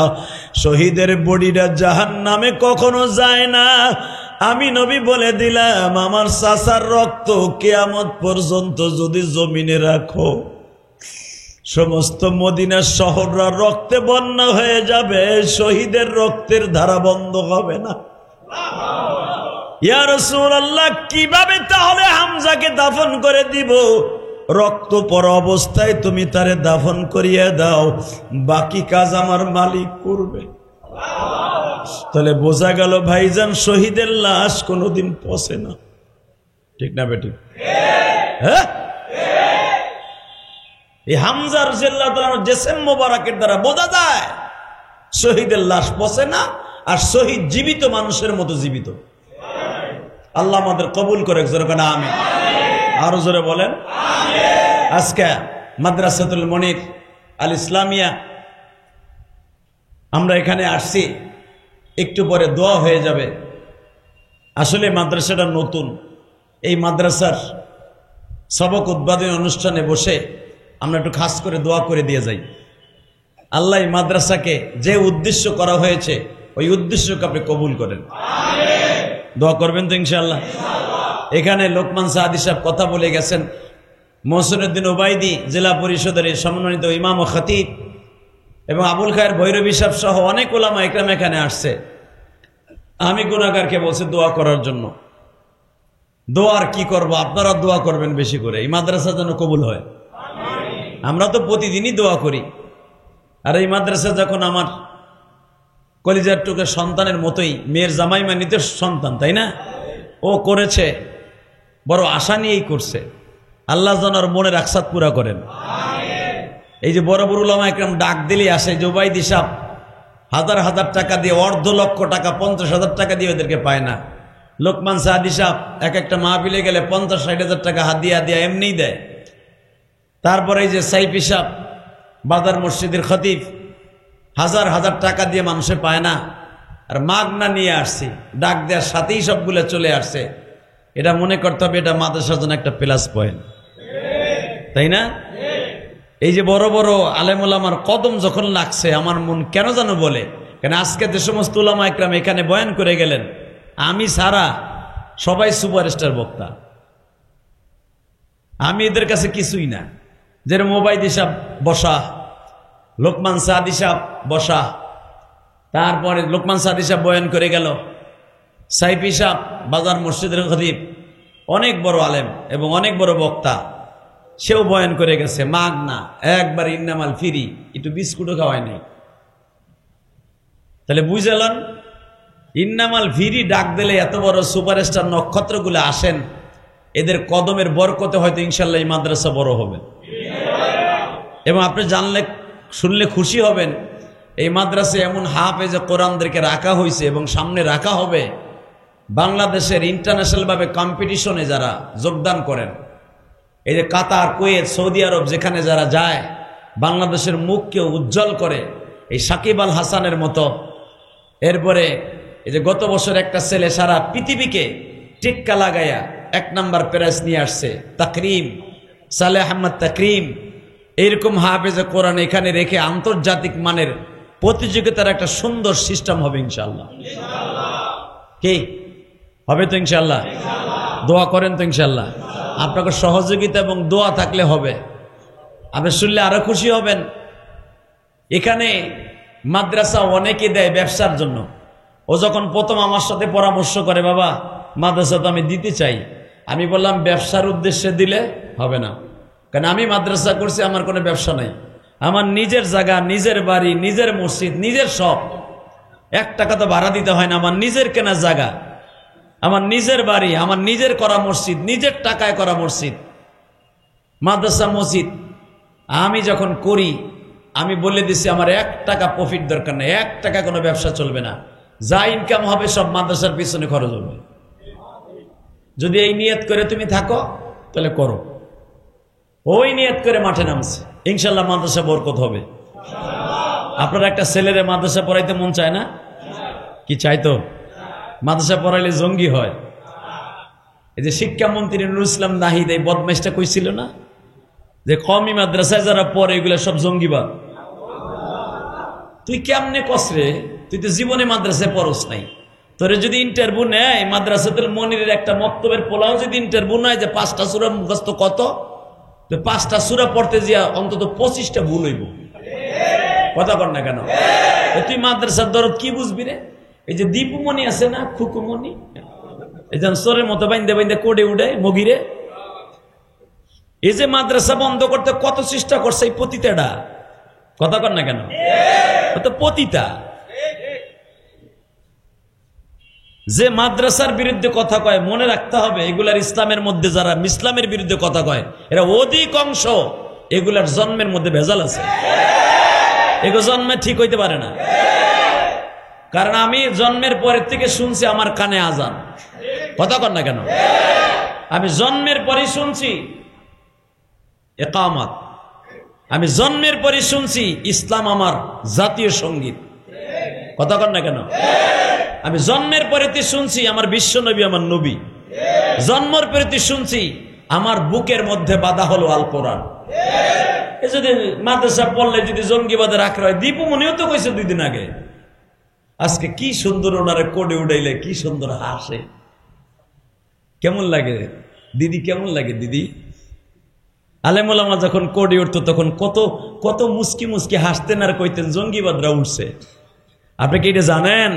শহীদের বডিটা জাহান্নামে কখনো যায় না। আমি নবী বলে দিলাম, আমার চাচার রক্ত কিয়ামত পর্যন্ত যদি জমিনে রাখো, সমস্ত মদিনা শহররা রক্তে বন্যা হয়ে যাবে, শহীদের রক্তের ধারা বন্ধ হবে না। ইয়া রাসূলুল্লাহ, কিভাবে তাহলে হামজাকে দাফন করে দিব? রক্ত পর অবস্থায় তুমি তারে দাফন করিয়ে দাও, বাকি কাজ আমার মালিক করবে। তাহলে বোঝা গেল ভাইজান, শহীদের লাশ কোনোদিন পচে না, ঠিক না বেটি? হ্যাঁ, এই হামজা রাদিয়াল্লাহু তাআলার জিসম মোবারকের দ্বারা বোঝা যায় শহীদের লাশ পচে না, আর শহীদ জীবিত মানুষের মতো জীবিত। আল্লাহ আমাদের কবুল করে, জোরে বলেন আমিন। আরো জোরে বলেন আমিন। আজকে মাদ্রাসাতুল মুনির আল ইসলামিয়া আমরা এখানে আসছি, একটু পরে দোয়া হয়ে যাবে। আসলে মাদ্রাসাটা নতুন, এই মাদ্রাসার সবক উদ্বোধনী অনুষ্ঠানে বসে আমরা একটু খাস করে দোয়া করে দিয়ে যাই। আল্লাহ মাদ্রাসাকে যে উদ্দেশ্য করা হয়েছে ওই উদ্দেশ্যকে আপনি কবুল করেন, দোয়া করবেন তো ইনশাআল্লাহ। এখানে লোকমান সাদি সাহেব কথা বলে গেছেন, মহসিনুদ্দিন ওবায়দি জেলা পরিষদের সম্মানিত ইমাম ও খতিব এবং আবুল খায়ের ভৈরবী সাহেব সহ অনেক ওলামা একরাম এখানে আসছে। আমি গুনাহগারকে বলছি দোয়া করার জন্য। দোয়ার কি করব, আপনারা দোয়া করবেন বেশি করে, এই মাদ্রাসা যেন কবুল হয়। আমরা তো প্রতিদিনই দোয়া করি, আর এই মাদ্রাসা যখন আমার কলিজার টুকের সন্তানের মতোই, মেয়ের জামাই মানিতে সন্তান, তাই না? ও করেছে, বড় আশা নিয়েই করছে। আল্লাহ যেন ওর মনের আকসাদ পুরা করেন। এই যে বড় বড় উলামা একরাম ডাক দিলেই আসে, ওবায়দি সাহেব হাজার হাজার টাকা দিয়ে, অর্ধ লক্ষ টাকা, 50,000 টাকা দিয়ে ওদেরকে পায় না। লোকমান সাদি সাহেব এক একটা মাহফিলে গেলে 50-60 টাকা হাদিয়া দিয়া এমনিই দেয়। তারপরে এই যে সাইফি সাহেব বাজার মসজিদের খতিব, হাজার হাজার টাকা দিয়ে মানুষে পায় না, আর মাগনা নিয়ে আসছি, ডাক দেওয়ার সাথেই সবগুলো চলে আসছে। এটা মনে করতে হবে এটা মাদ্রাসার জন্য একটা প্লাস পয়েন্ট, তাই না? এই যে বড় বড় আলেম ওলামার কদম যখন লাগছে, আমার মন কেন যেন বলে, কেন আজকে যে সমস্ত উলামা একরাম এখানে বয়ান করে গেলেন, আমি সারা সবাই সুপারস্টার বক্তা, আমি এদের কাছে কিছুই না। যেরকম ওবায়দি সাহেব বসা, লোকমান সাদি সাহেব বসা, তারপরে লোকমান সাদি সাহেব বয়ান করে গেল, সাইফি সাহেব বাজার মসজিদের খতিব, অনেক বড় আলেম এবং অনেক বড় বক্তা, সেও বয়ান করে গেছে মাগ না, একবার ইন্নামাল ফিরি, একটু বিস্কুটও খাওয়ায় নাই। তাহলে বুঝলেন, ইন্নামাল ফিরি ডাক দিলে এত বড় সুপারস্টার নক্ষত্রগুলো আসেন, এদের কদমের বরকতে হয়তো ইনশাল্লাহ এই মাদ্রাসা বড় হবে। এবং আপনি জানলে শুনলে খুশি হবেন, এই মাদ্রাসায় এমন হাফেজে কোরআনদেরকে রাখা হয়েছে এবং সামনে রাখা হবে। বাংলাদেশের ইন্টারন্যাশনাল ভাবে কম্পিটিশনে যারা যোগদান করেন, এই যে কাতার, কুয়েত, সৌদি আরব, যেখানে যারা যায় বাংলাদেশের মুখকে উজ্জ্বল করে, এই সাকিব আল হাসানের মতো। এরপরে এই যে গত বছর একটা ছেলে সারা পৃথিবীকে টিক্কা লাগাইয়া 1 নাম্বার প্রাইজ নিয়ে আসছে, তাকরিম, সালেহ আহমদ তাকরিম। এইরকম হাফেজে কোরআন এখানে রেখে আন্তর্জাতিক মানের প্রতিযোগিতার একটা সুন্দর সিস্টেম হবে ইনশাআল্লাহ। কি হবে তো ইনশাআল্লাহ? দোয়া করেন তো ইনশাআল্লাহ। আপনাকে সহযোগিতা এবং দোয়া থাকলে হবে। আপনি শুনলে আরো খুশি হবেন। এখানে মাদ্রাসা অনেকে দেয় ব্যবসার জন্য। ও যখন প্রথম আমার সাথে পরামর্শ করে, বাবা মাদ্রাসা তো আমি দিতে চাই, আমি বললাম ব্যবসার উদ্দেশ্যে দিলে হবে না, কারণ আমি মাদ্রাসা করছি, আমার কোনো ব্যবসা নাই। আমার নিজের জায়গা, নিজের বাড়ি, নিজের মসজিদ, নিজের সব, 1 টাকা তো ভাড়া দিতে হয় না। আমার নিজের কেনা জায়গা, আমার নিজের বাড়ি, আমার নিজের করা মসজিদ, নিজের টাকায় করা মসজিদ, মাদ্রাসা, মসজিদ। আমি যখন করি, আমি বলে দিছি আমার 1 টাকা প্রফিট দরকার নেই, 1 টাকা কোনো ব্যবসা চলবে না, যা ইনকাম হবে সব মাদ্রাসার পিছনে খরচ হবে। যদি এই নিয়ত করে তুমি থাকো তাহলে করো। ওই নিয়ত করে মাঠে নামছে, ইনশাল্লাহ মাদ্রাসা বরকত হবে। আপনার একটা ছেলেরে মাদ্রাসা পড়াইতে মন চায় না? কি চাইতো? মাদ্রাসা পড়াইলে জঙ্গি হয়। এই যে শিক্ষামন্ত্রী নুরুল ইসলাম নাহিদ এই বদমাইশটা কইছিল না, যে কওমি মাদ্রাসায় যারা পড়ে এগুলা সব জঙ্গিবাদ। তুই কেমনে কসরে? তুই তো জীবনে মাদ্রাসায় পড়স নাই। তোরে যদি ইন্টারভিউ নেয় মাদ্রাসাতুল মনিরের একটা মক্তবের পোলাও যদি ইন্টারভিউ নেয় যে 5টা সূরা মুখস্থ কত, তো 5টা সূরা পড়তে যা অন্তত 25টা ভুল হইব। কথা কর না কেন? তুই মাদ্রাসার দরদ কি বুঝবি রে? এই যে দীপুমণি আছে না, খুকুমণি, এই যে সোরের মতো বাইন্দে বাইন্দে কোডে উঠে মগিরে, এই যে মাদ্রাসা বন্ধ করতে কত চেষ্টা করছে এই পতিতাটা। কথা কর না কেন? তো পতিতা যে মাদ্রাসার বিরুদ্ধে কথা কয়, মনে রাখতে হবে এগুলার ইসলামের মধ্যে যারা ইসলামের বিরুদ্ধে কথা কয়, এরা অধিকাংশ এগুলার জন্মের মধ্যে ভেজাল আছে। এগুলো জন্মে ঠিক হইতে পারে না। কারণ আমি জন্মের পরের থেকে শুনছি আমার কানে আজান। কথা কর না কেন? আমি জন্মের পরে শুনছি ইকামত, আমি জন্মের পরে শুনছি ইসলাম আমার জাতীয় সঙ্গীত। কথা কর না কেন? আমি জন্মের পরেতে শুনছি আমার বিশ্ব নবী আমার নবী। জন্মের পরেতে শুনছি আমার বুকের মধ্যে বাঁধা হলো আল কোরআন। এই যদি মাদ্রাসা পড়লে যদি জঙ্গিবাদের আখড়া হয়, দীপু মনিও তো কইছে 2 দিন আগে। আজকে কি সুন্দর ওনারে কোডে উড়াইলে কি সুন্দর হাসে। কেমন লাগে দিদি, কেমন লাগে দিদি? আলেম ওলামা যখন কোডে উঠতো তখন কত কত মুস্কি মুস্কি হাসতেন আর কইতেন জঙ্গিবাদরা উঠছে। আপনি কি এটা জানেন?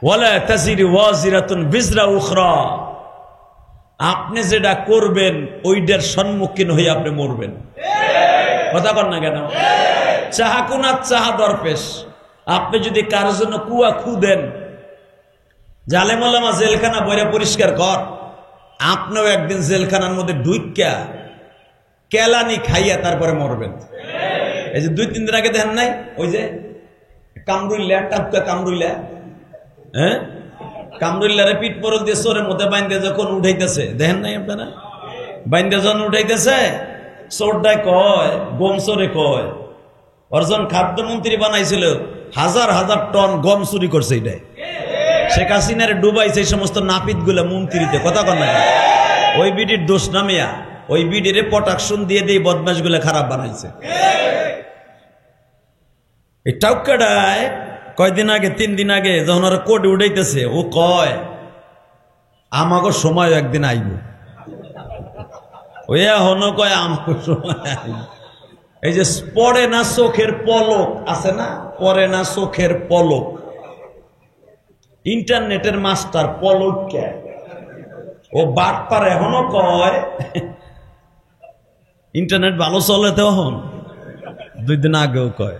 ওয়ালা তাজিরু ওয়াজিরাতুন বিজরা উখরা, আপনি যেটা করবেন ওইটার সম্মুখীন হয়ে আপনি মরবেন। কথা কর না কেন? চাহা কুনা চাহা দরপেশ। আপনি যদি কারো জন্য কুয়া খুদেন, আলেম ওলামা জেলখানা বইরা পরিষ্কার কর, আপনিও একদিন জেলখানার মধ্যে ঢুইকা কেলানি খাইয়া তারপরে মরবেন। এই যে 2-3 দিন আগে দেখেন নাই ওই যে কামরুল্লা, টাপকা কামরুল্লা, হ্যাঁ, কামরুল্লারে পিঠ পরল দিয়ে চোরের মধ্যে বাইন্দে যখন উঠাইতেছে, দেখেন নাই আপনারা? বাইন্দে যখন উঠাইতেছে চোরটায় কয়, গম চোরে কয়, অর্জন খাদ্যমন্ত্রী বানাইছিল, 1000 টন গম চুরি করছে। এটাই শেখ হাসিনার ডুবাইছে এই সমস্ত নাপিত গুলা মন্ত্রীতে। কথা কর না? ওই বিডির দোষ নামিয়া ওই বিডিরে প্রোটেকশন দিয়ে দিয়ে বদমাশ গুলা খারাপ বানাইছে। এই টাউকাটায় কয়দিন আগে, 3 দিন আগে যখন ওরা কোর্টে উঠাইতেছে, ও কয় আমাকে সময় একদিন আইব। ওই এখনো কয় আমাকে সময় আইব। এই যে পড়ে না চোখের পলক আছে না, পড়ে না চোখের পলক, ইন্টারনেটের মাস্টার পলক কে ও বাটপার এখনো কয় ইন্টারনেট ভালো চলে। তখন 2 দিন আগেও কয়,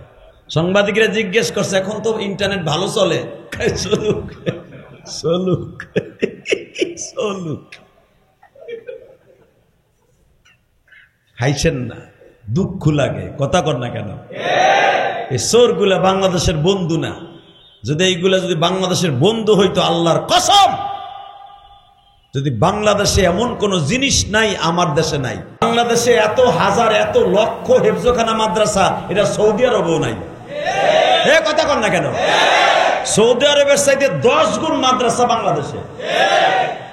সাংবাদিকরা জিজ্ঞেস করছে এখন তো ইন্টারনেট ভালো চলে, চলুক চলুক চলুক। হাইছেন না, দুঃখ লাগে। কথা কর না কেন? এই চোরগুলা বাংলাদেশের বন্ধু না। যদি এইগুলা যদি বাংলাদেশের বন্ধু হইতো, আল্লাহর কসম, যদি বাংলাদেশে এমন কোন জিনিস নাই আমার দেশে নাই। বাংলাদেশে এত হাজার এত লক্ষ হেফজখানা মাদ্রাসা, এটা সৌদি আরবেও নাই। কথা কর না কেন? সৌদি আরবের চাইতে 10 গুণ মাদ্রাসা বাংলাদেশে।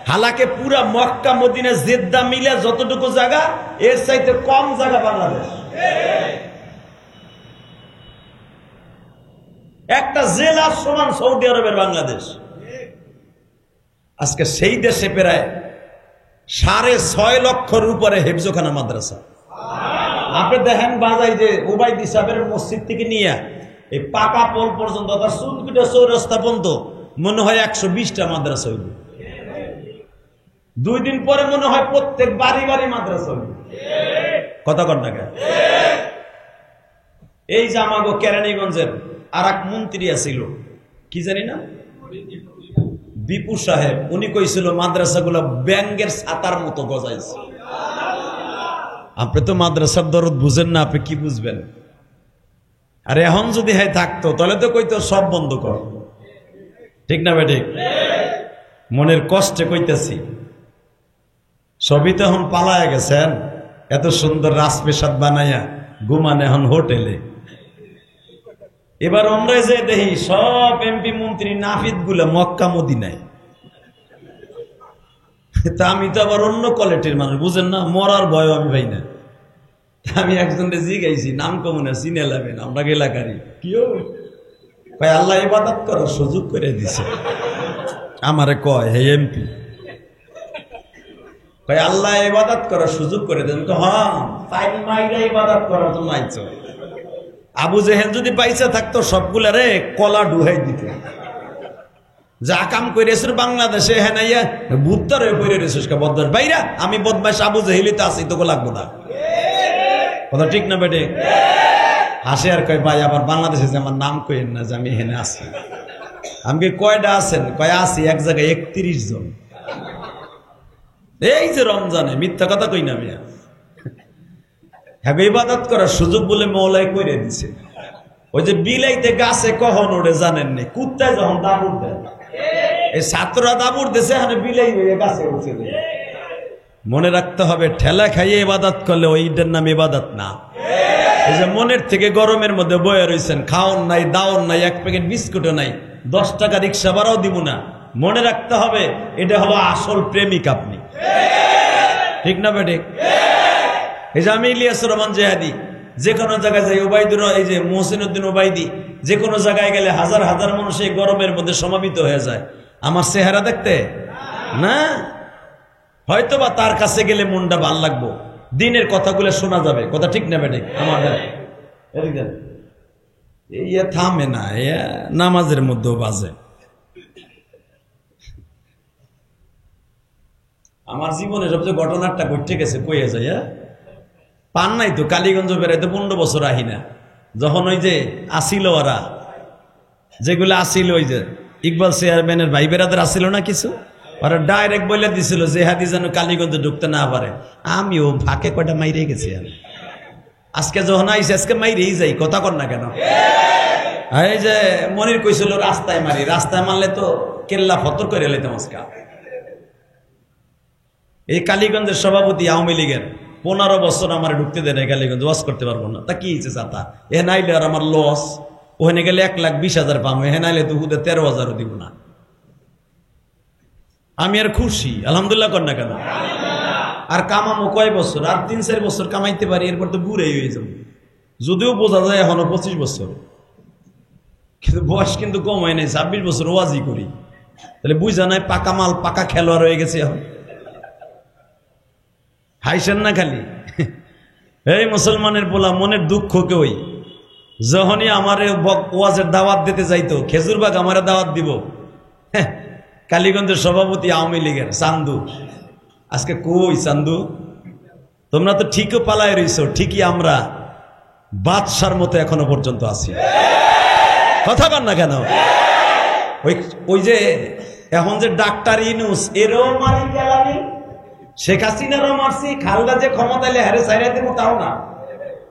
হালাকে পুরা মক্কা মদিনা জেদ্দা মিলে যতটুকু জায়গা, এর চাইতে কম জায়গা বাংলাদেশ। একটা জেলার সমান সৌদি আরবের বাংলাদেশ। আজকে সেই দেশে প্রায় 6.5 লক্ষের উপরে হেফজখানা মাদ্রাসা। আপনি দেখেন বাজাই যে উবাইদি সাহেবের মসজিদ থেকে নিয়ে এই পাকা পোল পর্যন্ত, তার চুলপিটা চৌরাস্তা পর্যন্ত মনে হয় 120টা মাদ্রাসা হইল। 2 দিন পরে মনে হয় প্রত্যেক বাড়ি বাড়ি মাদ্রাসা হইল। কথা কর না কেন? এই যে আমাগো কেরানীগঞ্জের আর এক মন্ত্রী আছিল, কি জানি না, বিপু সাহেব, উনি কইছিল মাদ্রাসাগুলো ব্যাঙ্গের ছাতার মতো গজাইছে। আপনি তো মাদ্রাসার দরদ বুঝেন না, আপনি কি বুঝবেন? আর এখন যদি হ্যাঁ থাকতো তাহলে তো কইতো সব বন্ধ কর। ঠিক না বেঠিক? মনের কষ্টে কইতেছি, সবই তো এখন পালায় গেছেন। এত সুন্দর রাজপ্রাসাদ বানাইয়া ঘুমান এখন হোটেলে। এবার আমরা যে দেখি সব এমপি মন্ত্রী নাফিদ গুলা মক্কা মদিনায়। তা আমি তো আবার অন্য কোয়ালিটির মানুষ, বুঝেন না, মরার ভয় আমি ভাই না। আমি একজনকে জিগাইছি, নাম কমনে চিনে লাগবেন, আমরা এলাকারই, কিও ভাই আল্লাহ ইবাদত করার সুযোগ করে দিছে। আমারে কয় হে এমপি, ভাই আল্লাহ ইবাদত করার সুযোগ করে দেন। তো হ্যাঁ, ফাইন মাইরা ইবাদত করার জন্য আইছো। আবু জেহেল যদি পয়সা থাকতো সবগুলারে কলা ডুহাই দিত। যা কাম করেছিল বাংলাদেশে, হ্যাঁ নাইয়া ভূতার হয়ে পড়ে রেছিস বদমাস ভাইরা। আমি বদমাস আবু জেহেলই তো আছি, তোকে লাগবো না। কথা ঠিক না বেটে? হাসে আর কয় ভাই আবার বাংলাদেশে যে আমার নাম কইেন না যে আমি এখানে আছি। আমি কয়টা আছেন? কয় আছি এক জায়গায় 31 জন। এই যে রমজানে, মিথ্যা কথা কই না মিয়া, হ্যাঁ ইবাদত করার সুযোগ বলে মৌলাই করে দিছে। ওই যে বিলাইতে গাছে কখন ওঠে জানেন নি, কুত্তায় যখন দাবুর দেয়, এই ছাত্ররা দাবুর দিছে, হ্যাঁ বিলাই হয়ে গাছে উঠে দেয়। মনে রাখতে হবে, ঠেলা খাইয়ে ইবাদত করলে ওইটার নাম ইবাদত না। এই যে মনের থেকে গরমের মধ্যে বয়ে রয়েছেন, খাওন নাই, দাওন নাই, 1 প্যাকেট বিস্কুটও নাই, 10 টাকা রিক্সা ভাড়াও দিব না, মনে রাখতে হবে এটা হলো আসল প্রেমিক আপনি। ঠিক না বেঠিক? এই যে আমি ইলিয়াসুর রহমান জেহাদি, যে কোনো জায়গায় যাই, ওবায়দুর, এই যে মহসিনুদ্দিন ওবায়দি, যে কোনো জায়গায় গেলে হাজার হাজার মানুষ এই গরমের মধ্যে সমাবেত হয়ে যায় আমার চেহারা দেখতে না। হয়তো বা তার কাছে গেলে মনটা ভাল লাগবো, দিনের কথাগুলো শোনা যাবে, কথা ঠিক না বেঠিক? আমার থামে না, নামাজের মধ্যেও বাজে। আমার জীবনে সবচেয়ে ঘটনাটা ঘটে গেছে, কইয়া যায় পান নাই তো, কালীগঞ্জ বেড়াইতে 15 বছর আহি না। যখন ওই যে আসিল ওরা, যেগুলো আসিল, ওই যে ইকবাল চেয়ারম্যানের ভাই বেড়াদের আসিল না কিছু, ওরা ডাইরেক্ট বলে দিছিল যে হাদি যেন কালীগঞ্জে ঢুকতে না পারে। আমিও ফাঁকে কয়টা মাইরে গেছি। আজকে যখন আইসি, আজকে মাইরেই যাই, কথা কর না কেন? এই যে মনির কইছিল রাস্তায় মারি, রাস্তায় মারলে তো কেল্লা ফতর করে লাইতাম আজকে। এই কালীগঞ্জের সভাপতি আওয়ামী লীগের 15 বছর আমার ঢুকতে দেয় না কালীগঞ্জ, ওয়াজ করতে পারবো না। তা কি হয়েছে চাতা? এ নাইলে আর আমার লস, ওখানে গেলে 1,20,000 পাবো, এ নাইলে তো হুদে 13,000ও দিব না। আমি আর খুশি, আলহামদুলিল্লাহ কর না কেন? আর কামামো কয় বছর? আর 3-4 বছর কামাইতে পারি, এরপর তো বুড়াই হয়ে যাবো। যদিও বোঝা যায় এখনো 25 বছর, কিন্তু বয়স কিন্তু কম হয় নাই, 26 বছর ওয়াজি করি। তাহলে বুঝা নাই পাকা মাল, পাকা খেলোয়াড় হয়ে গেছে এখন। হাইছেন না খালি? এই মুসলমানের পোলা, মনের দুঃখ কেউই যখনই আমার ওয়াজের দাওয়াত দিতে যাইতো, খেজুরবাগ আমার দাওয়াত দিব, কালীগঞ্জের সভাপতি আওয়ামী লীগের চান্দু, আজকে কই চান্দু? তোমরা তো ঠিকও পালায় রইছো, ঠিকই আমরা বাদশার মতো এখনো পর্যন্ত আছি, কথা বল না কেন? ওই যে এখন যে ডাক্তার ইউনূস, এরও মারি গেলানি, শেখ হাসিনারও মারছি, খালদা যে ক্ষমতায় হারে ছাইরা দিব তাও না।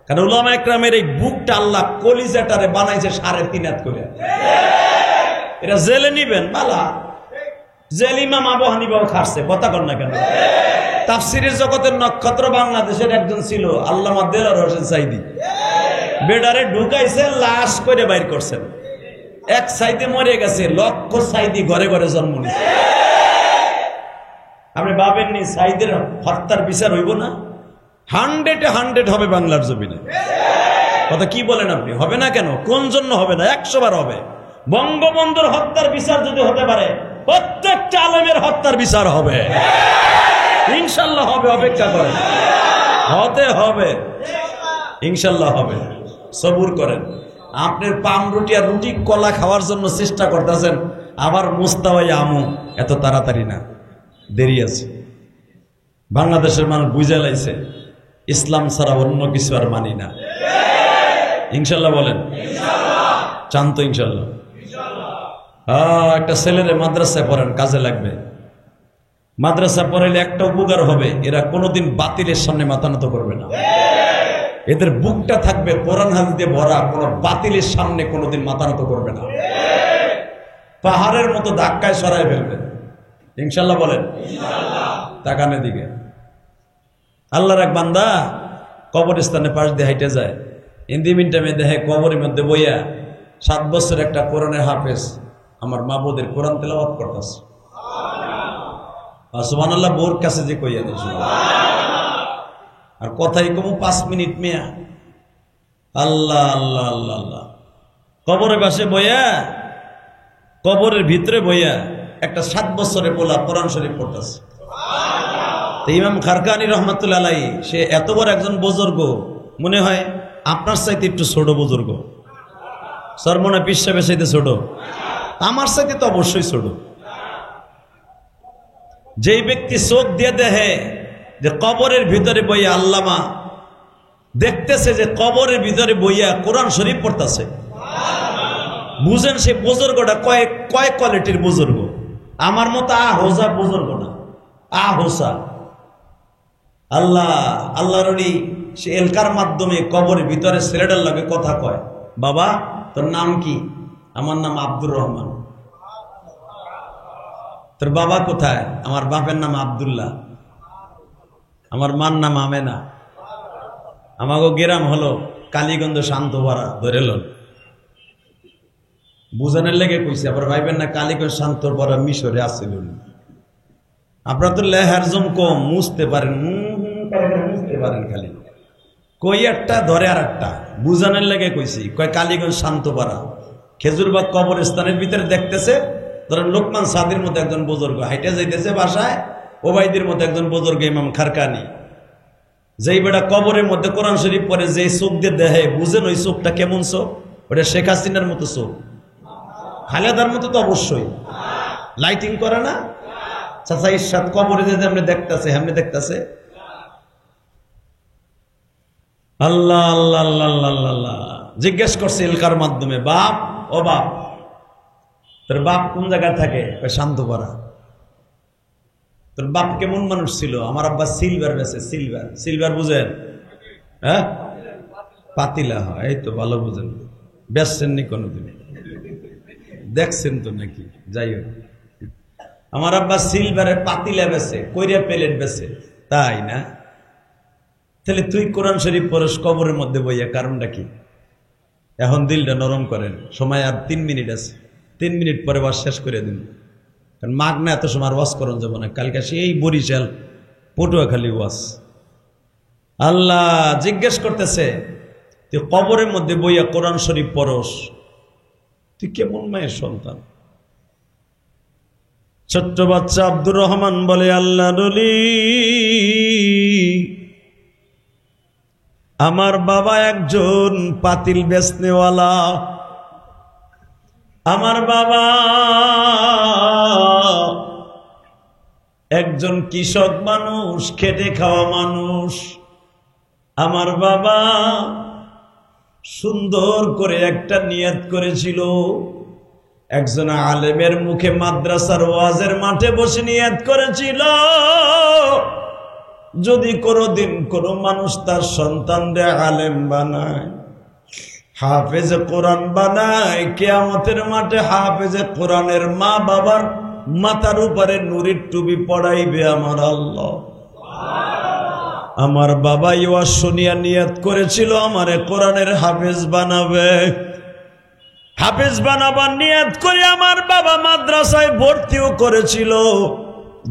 কারণ উলামা একরামের এই বুকটা আল্লাহ কলিজাটারে বানাইছে 3.5 হাত করে। এরা জেলে নিবেন বালা, জেল ইমাম আবু হানিফাও খাচ্ছে, কথা কর না কেন? তাফসিরের জগতের নক্ষত্র বাংলাদেশের একজন ছিল আল্লামা দেলোয়ার হোসেন সাইদি, বেডারে ঢুকাইছে, লাশ করে বাইর করছেন। এক সাইদে মরে গেছে, লক্ষ সাইদি ঘরে ঘরে জন্ম নিছে। আপনি ভাবেননি সাইদের হত্যার বিচার হইব না? 100-এ 100 হবে বাংলার জমিনে, কথা কি বলেন আপনি? হবে না কেন? কোন জন্য হবে না? 100 বার হবে। বঙ্গবন্ধুর হত্যার বিচার যদি হতে পারে, প্রত্যেকটা আলেমের হত্যার বিচার হবে, ইনশাল্লাহ হবে। অপেক্ষা করেন, হতে হবে, ইনশাল্লাহ হবে। সবুর করেন। আপনার পান রুটি আর রুটি কলা খাওয়ার জন্য চেষ্টা করতেছেন, আবার মুস্তাওয়াই আমু, এত তাড়াতাড়ি না, দেরি আছে। বাংলাদেশের মানুষ বুঝে লাইছে ইসলাম ছাড়া অন্য কিছু আর মানি না। ইনশাল্লাহ বলেন, চান তো? ইনশাল্লাহ। একটা ছেলেরে মাদ্রাসায় পড়েন, কাজে লাগবে। মাদ্রাসা পড়াইলে একটা উপকার হবে, এরা কোনোদিন বাতিলের সামনে মাথা নত করবে না। এদের বুকটা থাকবে কোরআন হাদিস দিয়ে ভরা, কোনো বাতিলের সামনে কোনোদিন মাথা নত করবে না। পাহাড়ের মতো ধাক্কায় সরাই ফেলবে, ইনশাল্লাহ বলেন। তাকানের দিকে আল্লাহর এক বান্দা কবরস্থানে পাশ দিয়ে হাইটে যায়, ইন্দিমিনটামে দেখে কবরের মধ্যে বইয়া 7 বছর একটা কোরআনের হাফেজ আমার মাবুদের কোরআন তেলাওয়াত করতেছে। সুবহানাল্লাহ, বোর কাছে যে কইয়া দিয়েছে, আর কথাই কমু 5 মিনিট মেয়া। আল্লাহ আল্লাহ আল্লাহ আল্লাহ, কবরের পাশে বইয়া, কবরের ভিতরে বইয়া একটা 7 বছরের পোলা কোরআন শরীফ পড়তেছে। ইমাম খারকানি রহমাতুল্লাহ আলাইহি, সে এত বড় একজন বুজুর্গ, মনে হয় আপনার চাইতে একটু ছোট বুজুর্গ, সরমনা পীর সাহেবের চাইতে ছোট, আমার চাইতে তো অবশ্যই ছোট। যেই ব্যক্তি চোখ দিয়ে দেখে যে কবরের ভিতরে বইয়া আল্লামা দেখতেছে যে কবরের ভিতরে বইয়া কোরআন শরীফ পড়তেছে, বুঝেন সে বুজুর্গটা কয় কোয়ালিটির বুজুর্গ। আমার মতো হোসা বুজুর্গ না, হোসা। আল্লাহ আল্লাহর ওলি সে এলকার মাধ্যমে কবরের ভিতরে ছেলেটার লাগে কথা কয়, বাবা তোর নাম কি? আমার নাম আব্দুর রহমান। তোর বাবা কোথায়? আমার বাপের নাম আব্দুল্লাহ, আমার মার নাম আমেনা, আমাকে গ্রাম হলো কালীগঞ্জ শান্তপাড়া। ধরে লন, বুঝানোর লেগে কইছে। আবার ভাইবেন না কালীগঞ্জ শান্তপাড়া মিশরে আসছিল। আপনারা তো লেহার জম কম, মুছতে পারেন, মুছতে পারেন খালি। কই একটা ধরে আর একটা বুঝানোর লেগে কইছি, কয় কালীগঞ্জ শান্তপাড়া খেজুরবাগ কবরস্থানের ভিতরে দেখতেছে, ধরেন লোকমান সাদির মতো একজন বুজুর্গ হাইটে যাইতেছে বাসায়, ওবাইদের মতো একজন বুজুর্গ ইমাম খারকানি, যেই বেটা কবরের মধ্যে কোরআন শরীফ পড়ে যে চোখ দিয়ে দেখে, বুঝেন ওই চোখটা কেমন চোখ? ওটা শেখ হাসিনার মতো চোখ, খালেদার মতো তো অবশ্যই, লাইটিং করে না চাচা ইরশাদ কবরে যে এমনি দেখতেছে, এমনি দেখতেছে। আল্লাহ আল্লাহ আল্লাহ আল্লাহ আল্লাহ। জিজ্ঞেস করছে এলকার মাধ্যমে, বাপ ও বাপ, তোর বাপ কোন জায়গায় থাকে? শান্তপাড়া। তোর বাপ কেমন মানুষ ছিল? আমার আব্বা সিলভার বেছে, সিলভার। সিলভার বুঝেন? হ্যাঁ, পাতিলা হয়। এই তো ভালো বুঝেন, বেচছেননি কোনোদিন, দেখছেন তো নাকি? যাই হোক, আমার আব্বা সিলভারের পাতিলা বেছে, কইরা প্লেট বেছে, তাই না? তাহলে তুই কোরআন শরীফ পড়স কবরের মধ্যে বইয়া, কারণটা কি? এখন দিলটা নরম করেন, সময় আর 3 মিনিট আছে, 3 মিনিট পরে ওয়াজ শেষ করে দিন, কারণ মাগ না এত সময় ওয়াজ করন যাব না, কালকে সেই বরিশাল পটুয়াখালী ওয়াজ। আল্লাহ জিজ্ঞেস করতেছে, তুই কবরের মধ্যে বইয়া কোরআন শরীফ পড়স, তুই কেমন মায়ের সন্তান? ছোট্ট বাচ্চা আব্দুর রহমান বলে, আল্লাহ নলি, আমার বাবা একজন পাতিল বেচনেওয়ালা, আমার বাবা একজন কৃষক মানুষ, খেটে খাওয়া মানুষ। আমার বাবা সুন্দর করে একটা নিয়ত করেছিল, একজন আলেমের মুখে মাদ্রাসার ওয়াজের মাঠে বসে নিয়ত করেছিল, যদি কোনোদিন কোনো মানুষ তার সন্তানরে আলেম বানায়, হাফেজে কোরআন বানায়, কিয়ামতের মাঠে হাফেজে কোরআনের মা বাবার মাথার উপরে নুরের টুপি পড়াইবে আমার আল্লাহ। আমার বাবা ওয়াজ শুনিয়া নিয়ত করেছিল আমারে কোরআনের হাফেজ বানাবে। হাফেজ বানাবার নিয়ত করে আমার বাবা মাদ্রাসায় ভর্তিও করেছিল,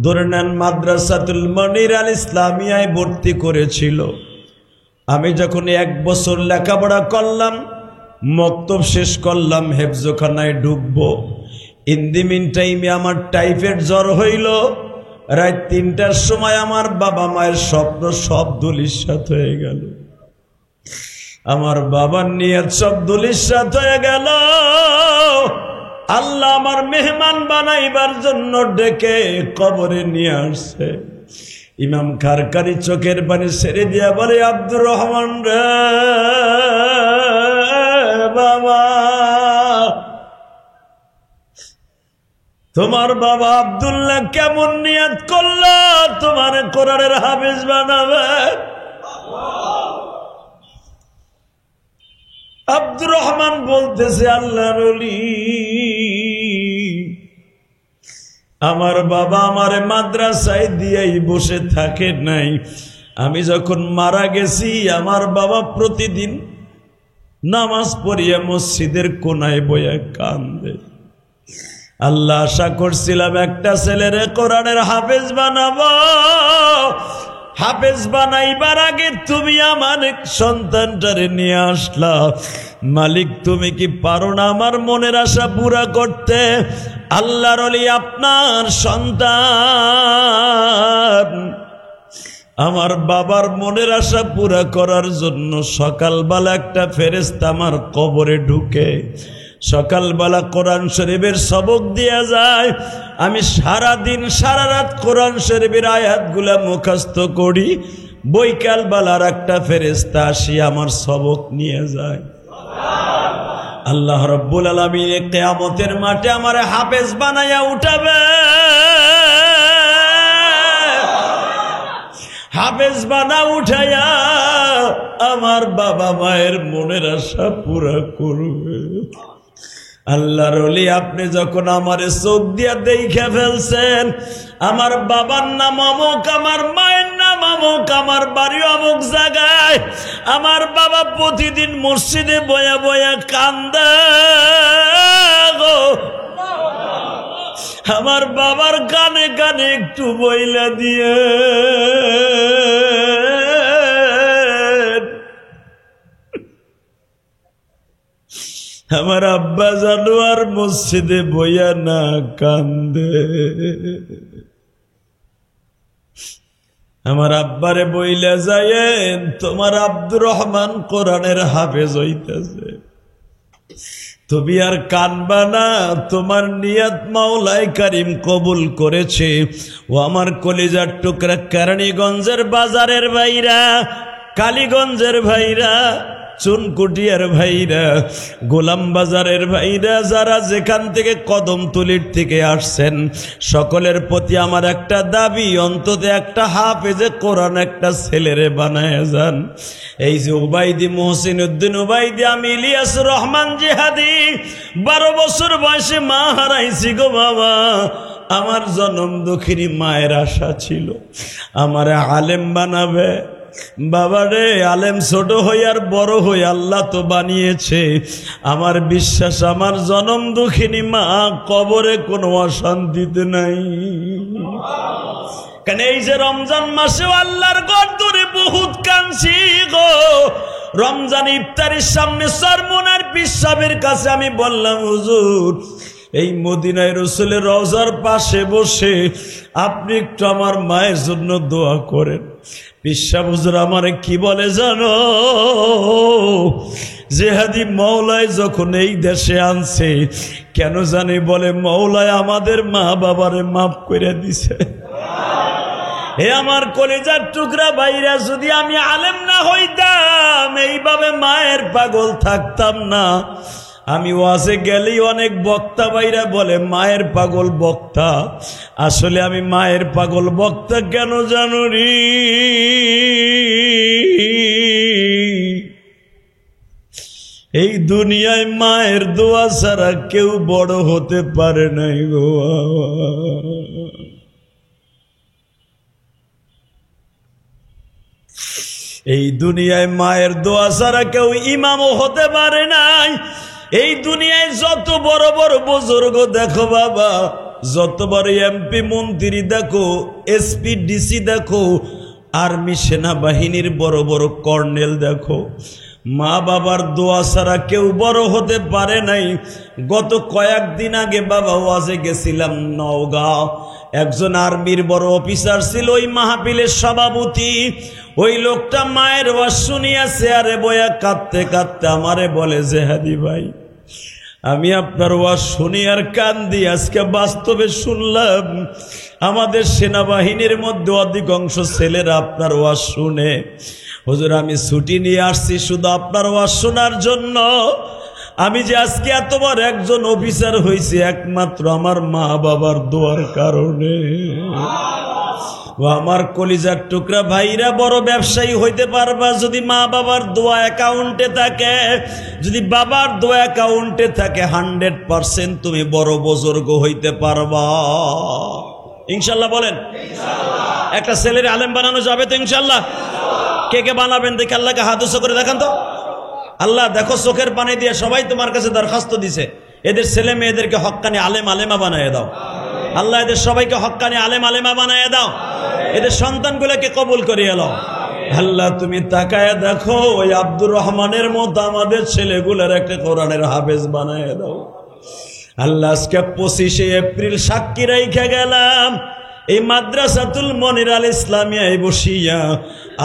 ধরে নেন মাদ্রাসাতুল মনির আল ইসলামিয়ায় ভর্তি করেছিল। আমি যখন 1 বছর লেখাপড়া করলাম, মক্তব শেষ করলাম, হেফজখানায় ঢুকবো, ইন দি মিন টাইমে আমার টাইফয়েড জ্বর হইল। রাত 3টার সময় আমার বাবা মায়ের স্বপ্ন সব ধূলিসাৎ হয়ে গেল, আমার বাবার নিয়ত সব ধূলিসাৎ হয়ে গেল। আল্লাহ আমার মেহমান বানাইবার জন্য ডেকে কবরে নিয়ে আসছে। ইমাম খারকানি চোখের পানি ছেড়ে দিয়া বলে, আব্দুর রহমান রে বাবা, তোমার বাবা আব্দুল্লাহ কেমন নিয়ত করলো তোমার কোরআনের হাফেজ বানাবে? আব্দুর রহমান বলতেছে, আল্লাহর ওলি, আমার বাবা আমারে মাদ্রাসায় দিয়েই বসে থাকে নাই। আমি যখন মারা গেছি, আমার বাবা প্রতিদিন নামাজ পড়িয়া মসজিদের কোনায় বইয়া কান্দে। আল্লাহ আশা করছিলাম একটা ছেলেরে কোরআনের হাফেজ বানাবো, হাফেজ বানাইবার আগে তুমি আমার সন্তানটারে নিয়ে আসলা। মালিক, তুমি কি পারো না আমার মনের আশা পুরা করতে? আল্লাহর ওলি আপনার সন্তান আমার বাবার মনের আশা পুরা করার জন্য সকালবেলা একটা ফেরেশতা আমার কবরে ঢুকে সকালবেলা কোরআন শরীফের সবক দিয়া যায়। আমি সারা দিন সারা রাত কোরআন শরীফের আয়াতগুলা মুখস্থ করি, বৈকালবেলার একটা ফেরেশতা আসি আমার সবক নিয়ে যায়। আল্লাহ রাব্বুল আলামিন কিয়ামতের মাঠে আমারে হাফেজ বানায়া উঠাবে, হাফেজ বানা উঠাইয়া আমার বাবা মায়ের মনের আশা পুরা করবে। আল্লাহর ওলি, আপনি যখন আমারে চোখ দিয়া দেখে ফেলছেন, আমার বাবার নাম অমুক, আমার মায়ের নাম অমুক, আমার বাড়ি অমুক জায়গায়, আমার বাবা প্রতিদিন মসজিদে বয়া বয়া কান্দে গো, আমার বাবার কানে কানে একটু বইলা দিয়ে আমার আব্বা জানোয়ার মসজিদে বইয়া না কান্দে। আমার আব্বারে বইলা যায়েন তোমার আব্দুর রহমান কোরআনের হাফেজ হইতেছে, তুমি আর কানবা না, তোমার নিয়ত মাওলাই কারিম কবুল করেছে। ও আমার কলিজার টুকরা কেরানীগঞ্জের বাজারের ভাইরা, কালীগঞ্জের ভাইরা, চুনকুটিয়ার ভাইরা, গোলাম বাজারের ভাইরা, যারা যেখান থেকে কদমতলির থেকে আসছেন, সকলের প্রতি আমার একটা দাবি, অন্তত একটা হাফেজে কোরআন একটা ছেলেরে বানায় যান। এই যে উবাইদি, মোহসিন উদ্দিন উবাইদি, আমি ইলিয়াস রহমান জিহাদি, 12 বছর বয়সে মা হারাইছি গো বাবা। আমার জনম দুঃখিনী মায়ের আশা ছিল আমারে আলেম বানাবে। বাবা রে, আলেম ছোট হই আর বড় হই আল্লাহ তো বানিয়েছে। আমার বিশ্বাস আমার জনম দুঃখিনী মা কবরে কোনো অশান্তিতে নাই। কেন এই যে রমজান মাসেও আল্লাহর ঘর দূরে বহুত কাঁদছি গো। রমজান ইফতারের সামনে সরমনের পিসাবের কাছে আমি বললাম, হুজুর এই মদিনায় রসুলের রওজার পাশে বসে আপনি একটু আমার মায়ের জন্য দোয়া করেন। পিসাব হুজুর আমারে কি বলে জানো, জেহাদি মওলায় যখন এই দেশে আনছে, কেন জানি বলে মওলায় আমাদের মা বাবারে মাফ করে দিছে। হে আমার কলিজার টুকরা ভাইরা, যদি আমি আলেম না হইতাম, এইভাবে মায়ের পাগল থাকতাম না। আমি ওয়াজে গেলেই অনেক বক্তা ভাইরা বলে মায়ের পাগল বক্তা। আসলে আমি মায়ের পাগল বক্তা কেন জানো রে? এই দুনিয়ায় মায়ের দোয়া ছাড়া কেউ বড় হতে পারে নাই গো। এই দুনিয়ায় মায়ের দোয়া ছাড়া কেউ ইমামও হতে পারে নাই। এই দুনিয়ায় যত বড় বড় বুজুর্গ দেখো বাবা, যত বড় এমপি মন্ত্রী দেখো, এসপি ডিসি দেখো, আর্মি সেনাবাহিনীর বড় বড় কর্নেল দেখো, মা বাবার দোয়া ছাড়া কেউ বড় হতে পারে নাই। গত কয়েকদিন আগে বাবা ওয়াজে গেছিলাম নওগাঁ। একজন আর্মির বড় অফিসার ছিল ওই মাহফিলের সভাপতি। ওই লোকটা মায়ের ওয়াজ শুনিয়া চেয়ারে বয়া কাঁদতে কাঁদতে আমারে বলে, জেহাদি ভাই আমি আপনার ওয়াজ শুনি আর কান্দি। আজকে বাস্তবে শুনলাম আমাদের সেনাবাহিনীর মধ্যে অধিকাংশ ছেলেরা আপনার ওয়াজ শুনে। হুজুর আমি ছুটি নিয়ে আসছি শুধু আপনার ওয়াজ শোনার জন্য। আমি যে আজকে এত বড় একজন অফিসার হয়েছি একমাত্র আমার মা বাবার দোয়ার কারণে। ও আমার কলিজার টুকরা ভাইরা, বড় ব্যবসায়ী হইতে পারবা যদি মা বাবার দোয়া অ্যাকাউন্টে থাকে। যদি বাবার দোয়া অ্যাকাউন্টে থাকে 100% তুমি বড় বুজুর্গ হইতে পারবা ইনশাল্লাহ। বলেন একটা ছেলের আলেম বানানো যাবে তো ইনশাল্লাহ? কে কে বানাবেন দেখে আল্লাহকে হাত উঁচু করে দেখান তো। আল্লাহ দেখো চোখের পানি দিয়ে সবাই তোমার কাছে দরখাস্ত দিছে, এদের ছেলে মেয়েদেরকে হক্কানি আলেম আলেমা বানায় দাও। আল্লাহ এদের সবাইকে হক্কানি আলেম আলেমা বানায় দাও, এদের সন্তানগুলোকে কবুল করিয়ে নাও। আল্লাহ তুমি তাকায় দেখো ওই আব্দুর রহমানের মতো আমাদের ছেলেগুলোর একটা কোরআনের হাফেজ বানায় দাও। আল্লাহ আজকে 25শে এপ্রিল সাক্ষী রেখে গেলাম এই মাদ্রাসাতুল মনির আল ইসলামিয়ায় বসিয়া।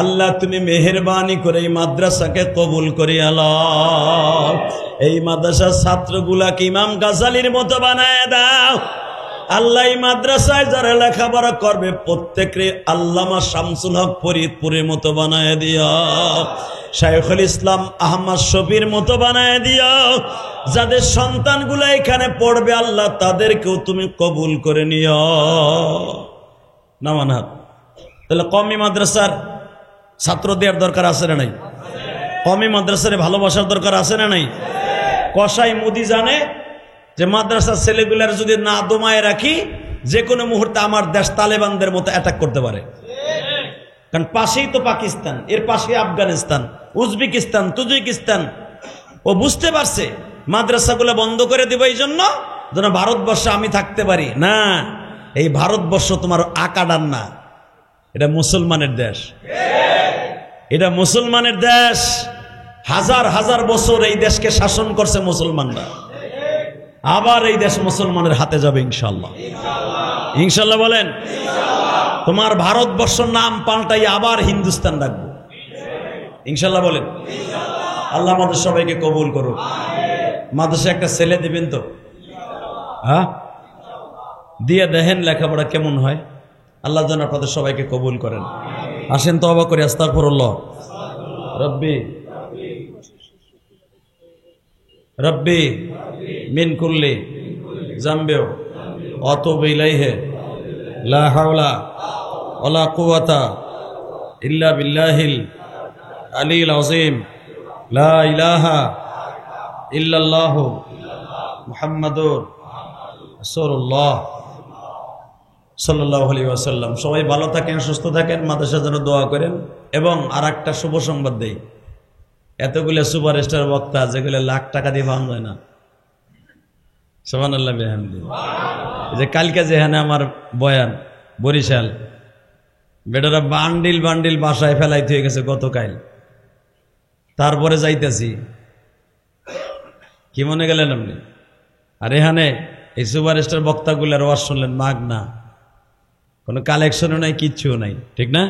আল্লাহ তুমি মেহেরবানি করে এই মাদ্রাসাকে কবুল করে আল্লাহ এই মাদ্রাসার ছাত্রগুলাকে ইমাম গাজালির মতো বানায় দাও। আল্লাহ এই মাদ্রাসায় যারা লেখাপড়া করবে প্রত্যেকরে আল্লামা শামসুল হক ফরিদপুরের মতো বানায় দিও, শাইখুল ইসলাম আহমদ শফির মতো বানায় দিও। যাদের সন্তানগুলো এখানে পড়বে আল্লাহ তাদেরকেও তুমি কবুল করে নিও। নামান হাত। তাহলে কওমি মাদ্রাসার ছাত্র দেওয়ার দরকার আছে না নাই? কওমি মাদ্রাসার ভালোবাসার দরকার আছে না নাই? কসাই মুদি জানে যে মাদ্রাসার ছেলেগুলার যদি না দমায় রাখি যে কোনো মুহূর্তে আমার দেশ তালেবানদের মতো অ্যাটাক করতে পারে। কারণ পাশেই তো পাকিস্তান, এর পাশে আফগানিস্তান, উজবেকিস্তান, তাজিকিস্তান। ও বুঝতে পারছে মাদ্রাসাগুলো বন্ধ করে দেব এই জন্য যেন ভারতবর্ষে আমি থাকতে পারি না। এই ভারতবর্ষ তোমার আকাডার না, এটা মুসলমানের দেশ, এটা মুসলমানের দেশ। হাজার হাজার বছর এই দেশকে শাসন করছে মুসলমানরা, আবার এই দেশ মুসলমানের হাতে যাবে ইনশাল্লাহ। ইনশাল্লাহ বলেন। তোমার ভারতবর্ষের নাম পাল্টাই আবার হিন্দুস্তান রাখবো ইনশাল্লাহ বলেন। আল্লাহ আমাদের সবাইকে কবুল করুক। মাদ্রাসায় একটা ছেলে দিবেন তো? হ্যাঁ, দিয়ে দেখেন লেখাপড়া কেমন হয়। আল্লাহ যেন আপনাদের সবাইকে কবুল করেন। আসেন তওবা করি। আস্তাগফিরুল্লাহ। রব্বি রব্বি মিন কুল্লি জামবি ওয়া আতুবু ইলাইহি লা হাওলা ওয়ালা কুওয়াতা ইল্লা বিল্লাহিল আলিয়্যিল আযীম লা ইলাহা ইল্লাল্লাহু মুহাম্মাদুর রাসূলুল্লাহ সাল্লাল্লাহু আলাইহি ওয়াসাল্লাম। সবাই ভালো থাকেন, সুস্থ থাকেন, মাদ্রাসার জন্য দোয়া করেন। এবং আরেকটা শুভ সংবাদ দেই, এতগুলো সুপারস্টার বক্তা যেগুলো লাখ টাকা দিয়ে পাওয়া যায় না, সুবহানাল্লাহ বিহামদি। যে কালকে যেখানে আমার বয়ান বরিশাল, বেটারা বান্ডিল বান্ডিল বাসায় ফেলাইতে হয়ে গেছে গতকাল। তারপরে যাইতেছি, কি মনে গেলেন আপনি? আর এখানে এই সুপারস্টার বক্তাগুলোর ওয়াজ শুনলেন মাগনা, কোনো কালেকশনও নাই, কিচ্ছুও নাই, ঠিক না?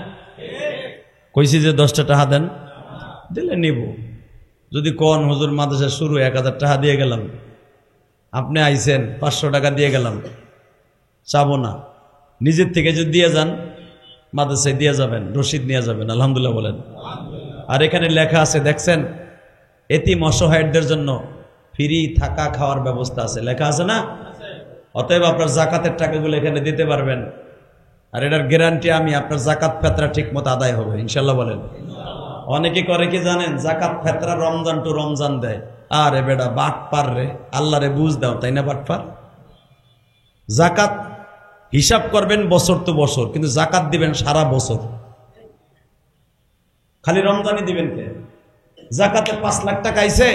কইছি যে 10টা টাকা দেন, দিলে নিব। যদি কোন হুজুর মাদ্রাসা শুরু 1000 টাকা দিয়ে গেলাম, আপনি আইছেন 500 টাকা দিয়ে গেলাম, চাবো না। নিজের থেকে যদি দিয়ে যান, মাদ্রাসায় দিয়ে যাবেন, রসিদ নিয়ে যাবেন, আলহামদুলিল্লাহ বলেন। আর এখানে লেখা আছে দেখছেন, এতিম অসহায়দের জন্য ফ্রি থাকা খাওয়ার ব্যবস্থা আছে, লেখা আছে না? অতএব আপনার জাকাতের টাকাগুলো এখানে দিতে পারবেন। আর এটার গ্যারান্টি আমি, আপনার জাকাত ফেতরা ঠিক মতো আদায় হবে ইনশাল্লাহ বলেন। অনেকে করে কি জানেন, জাকাত ফেতরা রমজান টু রমজান দেয়। আরে বেটা বাট পার রে, আল্লাহ রে বুঝ দাও, তাই না? বাট পার। জাকাত হিসাব করবেন বছর তো বছর, কিন্তু জাকাত দিবেন সারা বছর। খালি রমজানই দিবেন কে? জাকাতে 5 লাখ টাকা আইছে,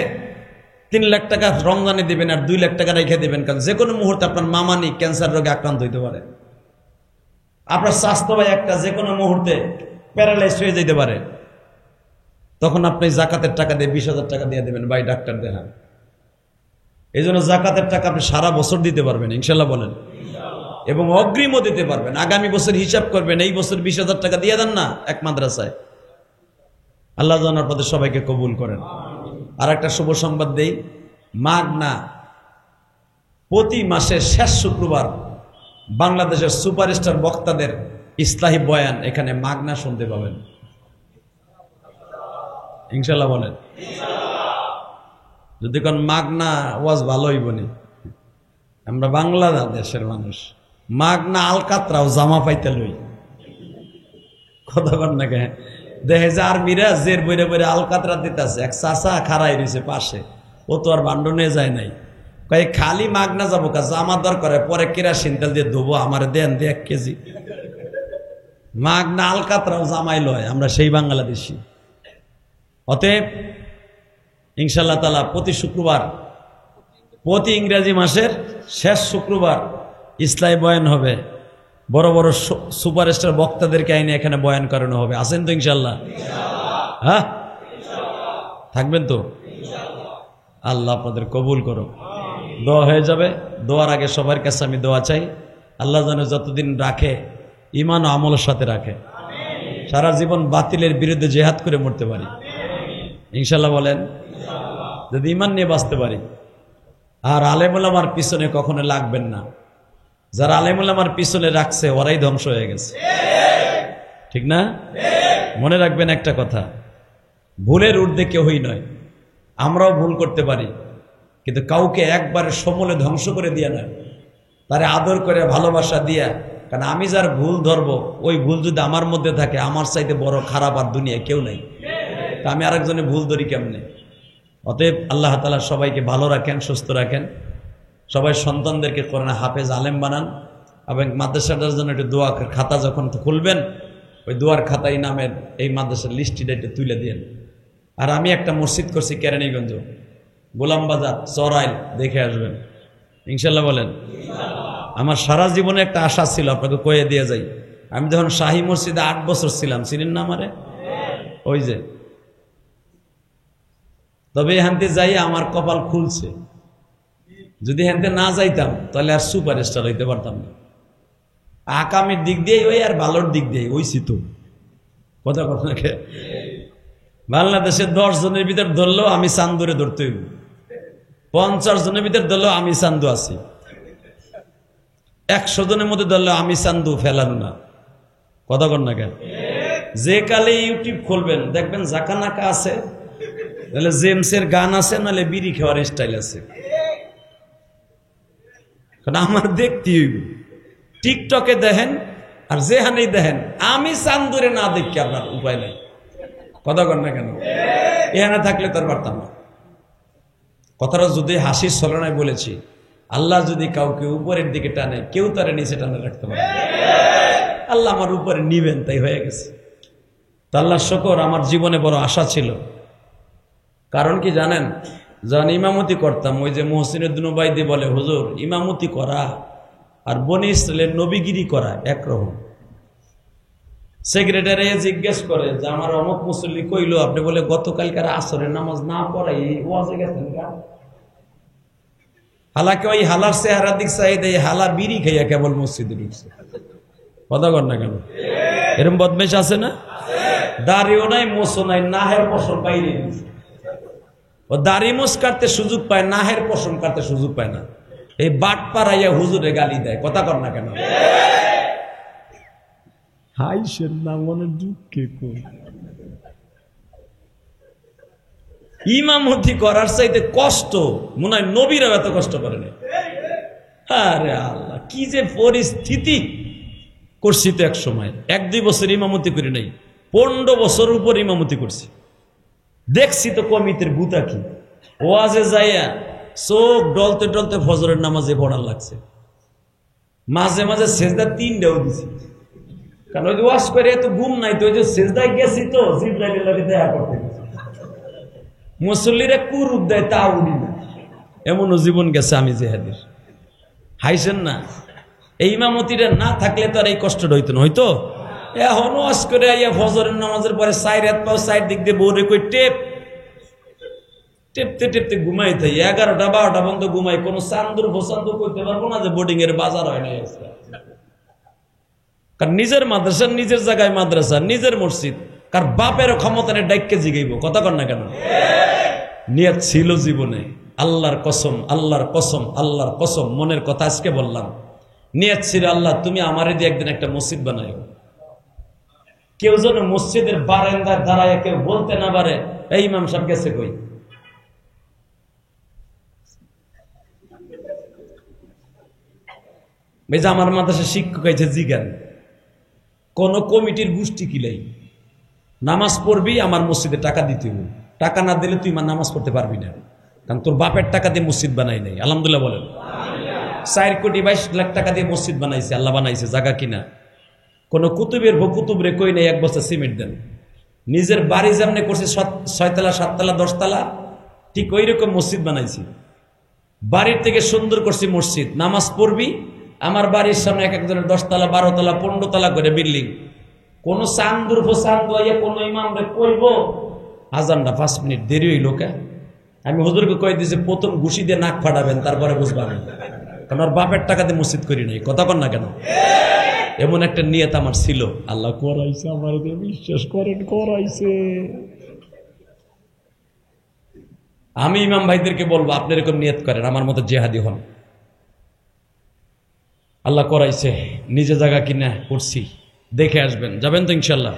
3 লাখ টাকা রমজানে দিবেন, আর 2 লাখ টাকা রেখে দিবেন। কারণ যে কোনো মুহূর্তে আপনার মামানি ক্যান্সার রোগে আক্রান্ত হইতে পারে, আপনার স্বাস্থ্য ভাই একটা যে কোনো মুহূর্তে প্যারালাইজ হয়ে যেতে পারে। তখন আপনি জাকাতের টাকা দিয়ে 20,000 টাকা দিয়ে দেবেন, ভাই ডাক্তার দেখান। এই জন্য জাকাতের টাকা আপনি সারা বছর দিতে পারবেন ইনশাল্লাহ বলেন, এবং অগ্রিমও দিতে পারবেন। আগামী বছর হিসাব করবেন, এই বছর 20,000 টাকা দিয়ে দেন না এক মাদ্রাসায়। আল্লাহ যেন আপনাদের সবাইকে কবুল করেন। আর একটা শুভ সংবাদ দেই, মাগনা প্রতি মাসের শেষ শুক্রবার বাংলাদেশের সুপারস্টার বক্তাদের ইসলাহি বয়ান এখানে মাগনা শুনতে পাবেন ইনশাল্লাহ বলেন। যদি কোন মাগনা ওয়াজ ভালো হইব নি, আমরা বাংলাদেশের মানুষ মাগনা আলকাতরাও জামা পাইতে লই, কথা বল না কে? দেখে যে আর্মিরা জের বইরে বইরে আলকাতরা দিতেছে, এক চাচা খাড়াই রয়েছে পাশে, ও তো আর বান্ড নিয়ে যায় নাই। কয়ে খালি মাগনা যাবো কা, জামা দর করে, পরে কেরাসিন তেল দিয়ে ধোবো, আমার দেন দে 1 কেজি। মাগনা আলকাতরাও জামাই লয়, আমরা সেই বাংলাদেশি। অতএব ইনশাআল্লাহ তাআলা প্রতি শুক্রবার, প্রতি ইংরেজি মাসের শেষ শুক্রবার ইসলামী বয়ান হবে। বড় বড় সুপারস্টার বক্তাদেরকে আইনে এখানে বয়ান করানো হবে। আছেন তো ইনশাআল্লাহ? হ্যাঁ, থাকবেন তো? আল্লাহ আপনাদের কবুল করুক। দোয়া হয়ে যাবে। দোয়ার আগে সবার কাছে আমি দোয়া চাই, আল্লাহ যেন যতদিন রাখে ঈমান ও আমলের সাথে রাখে, সারা জীবন বাতিলের বিরুদ্ধে জিহাদ করে মরতে পারি ইনশাআল্লাহ বলেন, যদি ঈমান নিয়ে বাঁচতে পারি। আর আলেম ওলামার পিছনে কখনো লাগবেন না। যারা আলেম ওলামার পিছনে রাখছে ওরাই ধ্বংস হয়ে গেছে, ঠিক না? মনে রাখবেন একটা কথা, ভুলের ঊর্ধ্বে কেউই নয়। আমরাও ভুল করতে পারি, কিন্তু কাউকে একবারে সমূলে ধ্বংস করে দিয়া নয়, তারে আদর করে ভালোবাসা দিয়া। কারণ আমি যার ভুল ধরবো, ওই ভুল যদি আমার মধ্যে থাকে, আমার চাইতে বড় খারাপ আর দুনিয়ায় কেউ নাই। তা আমি আরেকজনের ভুল ধরি কেমনে? অতএব আল্লাহ তাআলা সবাইকে ভালো রাখেন, সুস্থ রাখেন। সবাই সন্তানদেরকে কোরআনে হাফেজ আলেম বানান, এবং মাদ্রাসাটার জন্য একটু দোয়া খাতা যখন খুলবেন, ওই দোয়ার খাতায় নামের এই মাদ্রাসার লিস্টিটা একটু তুলে দিন। আর আমি একটা মসজিদ করছি কেরানীগঞ্জ, গোলামবাজার চরাইল, দেখে আসবেন ইনশাল্লাহ বলেন। আমার সারা জীবনে একটা আশা ছিল, আপনাকে কয়ে দিয়ে যাই। আমি যখন শাহী মসজিদে 8 বছর ছিলাম, চিনেন না আমারে? ওই যে তবে এখানতে যাই আমার কপাল খুলছে। যদি এখানতে না যাইতাম তাহলে আর সুপারস্টার হইতে পারতাম না। আকামের দিক দিয়ে ওই আর ভালোর দিক দিয়ে ওইছি তো কথা কথাকে। বাংলাদেশের 10 জনের ভিতর ধরলেও আমি চান্দুরে ধরতে হইব, 50 জনের ভিতর ধরলেও আমি চান্দু আছি, 100 জনের মধ্যে ধরলেও আমি চান্দু ফেলানো না। কথা কর না কেন? যে কালে ইউটিউব খুলবেন দেখবেন জাকানাকা আছে, নাহলে জেমসের গান আছে, নাহলে বিড়ি খাওয়ার স্টাইল আছে। কারণ আমার দেখতে হইব। টিকটকে দেখেন আর যেখানেই দেখেন আমি চান্দুরে না দেখি আপনার উপায় নাই। কথা কর না কেন? এখানে থাকলে তার পারতাম না। কথাটা যদি হাসির ছলনায় বলেছি, আল্লাহ যদি কাউকে উপরের দিকে টানে কেউ তারা নিচে টানে রাখতে পারে। আল্লাহ আমার উপরে নিবেন, তাই হয়ে গেছে। তা আল্লাহ শুকর, আমার জীবনে বড় আশা ছিল। কারণ কি জানেন, যখন ইমামতি করতাম ওই যে মুহসিনুদ্দিন ওবায়দি বলে, হুজুর ইমামতি করা আর বনি ইসরাইলের নবীগিরি করা একরকম। সেক্রেটারি জিজ্ঞেস করে যে আমার অমুক মুসল্লি কইলো, আপনি বলে গতকালকার আসরের নামাজ না পড়াই ওয়াজে গেছেন। হালাকে ওই হালার চেহারা দিক চাইদে হালা বিড়ি খাইয়া কেবল মসজিদে ঢুকছে। কথা কর না কেন? এরকম বদমেশ আছে না? দাড়িও নাই, মোছো নাই, নাহের পশম বাইরে দিচ্ছে। ও দাড়ি মোছ কাটতে সুযোগ পায়, নাহের পশম কাটতে সুযোগ পায় না। এই বাট পাড়াইয়া হুজুরে গালি দেয়। কথা কর না কেন? হাইসের না মনে দুঃখে ইমামতি করার চাইতে কষ্ট মনে হয় নবীরাও এত কষ্ট করে না। আরে আল্লাহ, কি যে পরিস্থিতি করছি তো। এক সময় 1-2 বছর ইমামতি করি নাই, 15 বছর উপর ইমামতি করছি। দেখছি তো কমিটির গুতা কি। ওয়াজে যাইয়া চোখ ডলতে ডলতে ফজরের নামাজে পড়ার লাগছে। মাঝে মাঝে সেজদা 3টাও দিছি। কারণ ওই ওয়াজ করে এত ঘুম নাই তো, ওই যে সেজদায় গেছি তো জিবরাইলের লাগে দেখা করতে গেছি। মুসল্লিরা কুরুপ দেয় তা উড়ি না, এমনও জীবন গেছে আমি জেহাদের। হাইছেন না? এই ইমামতিটা না থাকলে তো আর এই কষ্টটা হইতো না। হইতো এখন ওয়াজ করে আইয়া ফজরের নামাজের পরে 4 হাত পাও 4 দিক দিয়ে বউরে কই টেপতে টেপতে ঘুমাই থাই। 11টা 12টা বন্ধ ঘুমাই। কোনো চান্দুর ফোসান্দু করতে পারবো না যে বোর্ডিং এর বাজার হয় না। কারণ নিজের মাদ্রাসা, নিজের জায়গায় মাদ্রাসা, নিজের মসজিদ, কার বাপের ক্ষমতা নেই ডাইককে জিগাইব। কথা কর না কেন? নিয়ত ছিল জীবনে, আল্লাহর কসম, আল্লাহর কসম, আল্লাহর কসম, মনের কথা আজকে বললাম। নিয়ত ছিল আল্লাহ তুমি আমারে দিয়ে একদিন একটা মসজিদ বানাইও। কেউ যেন মসজিদের বারান্দার দাঁড়ায় কেউ বলতে না পারে এই ইমাম সাহেব গেছে কই। আমার মাদ্রাসা শিক্ষক আছে জিগান, কোন কমিটির গোষ্ঠী কিলাই নামাজ পড়বি আমার মসজিদে টাকা দিতে হবে। টাকা না দিলে তুই নামাজ পড়তে পারবি না, কারণ তোর বাপের টাকা দিয়ে মসজিদ বানাই নাই। আলহামদুলিল্লাহ বলেন। 4,22,00,000 টাকা দিয়ে মসজিদ বানাইছে, আল্লাহ বানাইছে, জায়গা কিনা। কোন কুতুবের কুতুব রে কই নাই 1 বস্তা সিমেন্ট দেন। নিজের বাড়ি যেমনি করছে 6 তলা 7 তলা 10 তলা, ঠিক ওই রকম মসজিদ বানাইছি। বাড়ির থেকে সুন্দর করছি মসজিদ। নামাজ পড়বি আমার বাড়ির সামনে এক একজনের 10 তলা 12 তলা 15 তলা করে বিল্ডিং। কোন চান্দুর ফোসান্দু আইয়া কোন ইমাম রে কইব আজানটা 5 মিনিট দেরি হইল কে। আমি হুজুরকে কই দিয়েছি প্রথম ঘুষি দিয়ে নাক ফাটাবেন, তারপরে বুঝবেন। কারণ ওর বাপের টাকা দিয়ে মসজিদ করি নাই। কথা কন না কেন? এমন একটা নিয়ত আমার ছিল। আল্লাহ করাইছে, আমার বিশ্বাস করেন করাইছে। আমি ইমাম ভাইদেরকে বলবো আপনি এরকম নিয়ত করেন, আমার মতো জেহাদি হন। আল্লাহ করাইছে, নিজে জায়গা কিনা করছি, দেখে আসবেন। যাবেন তো ইনশাল্লাহ?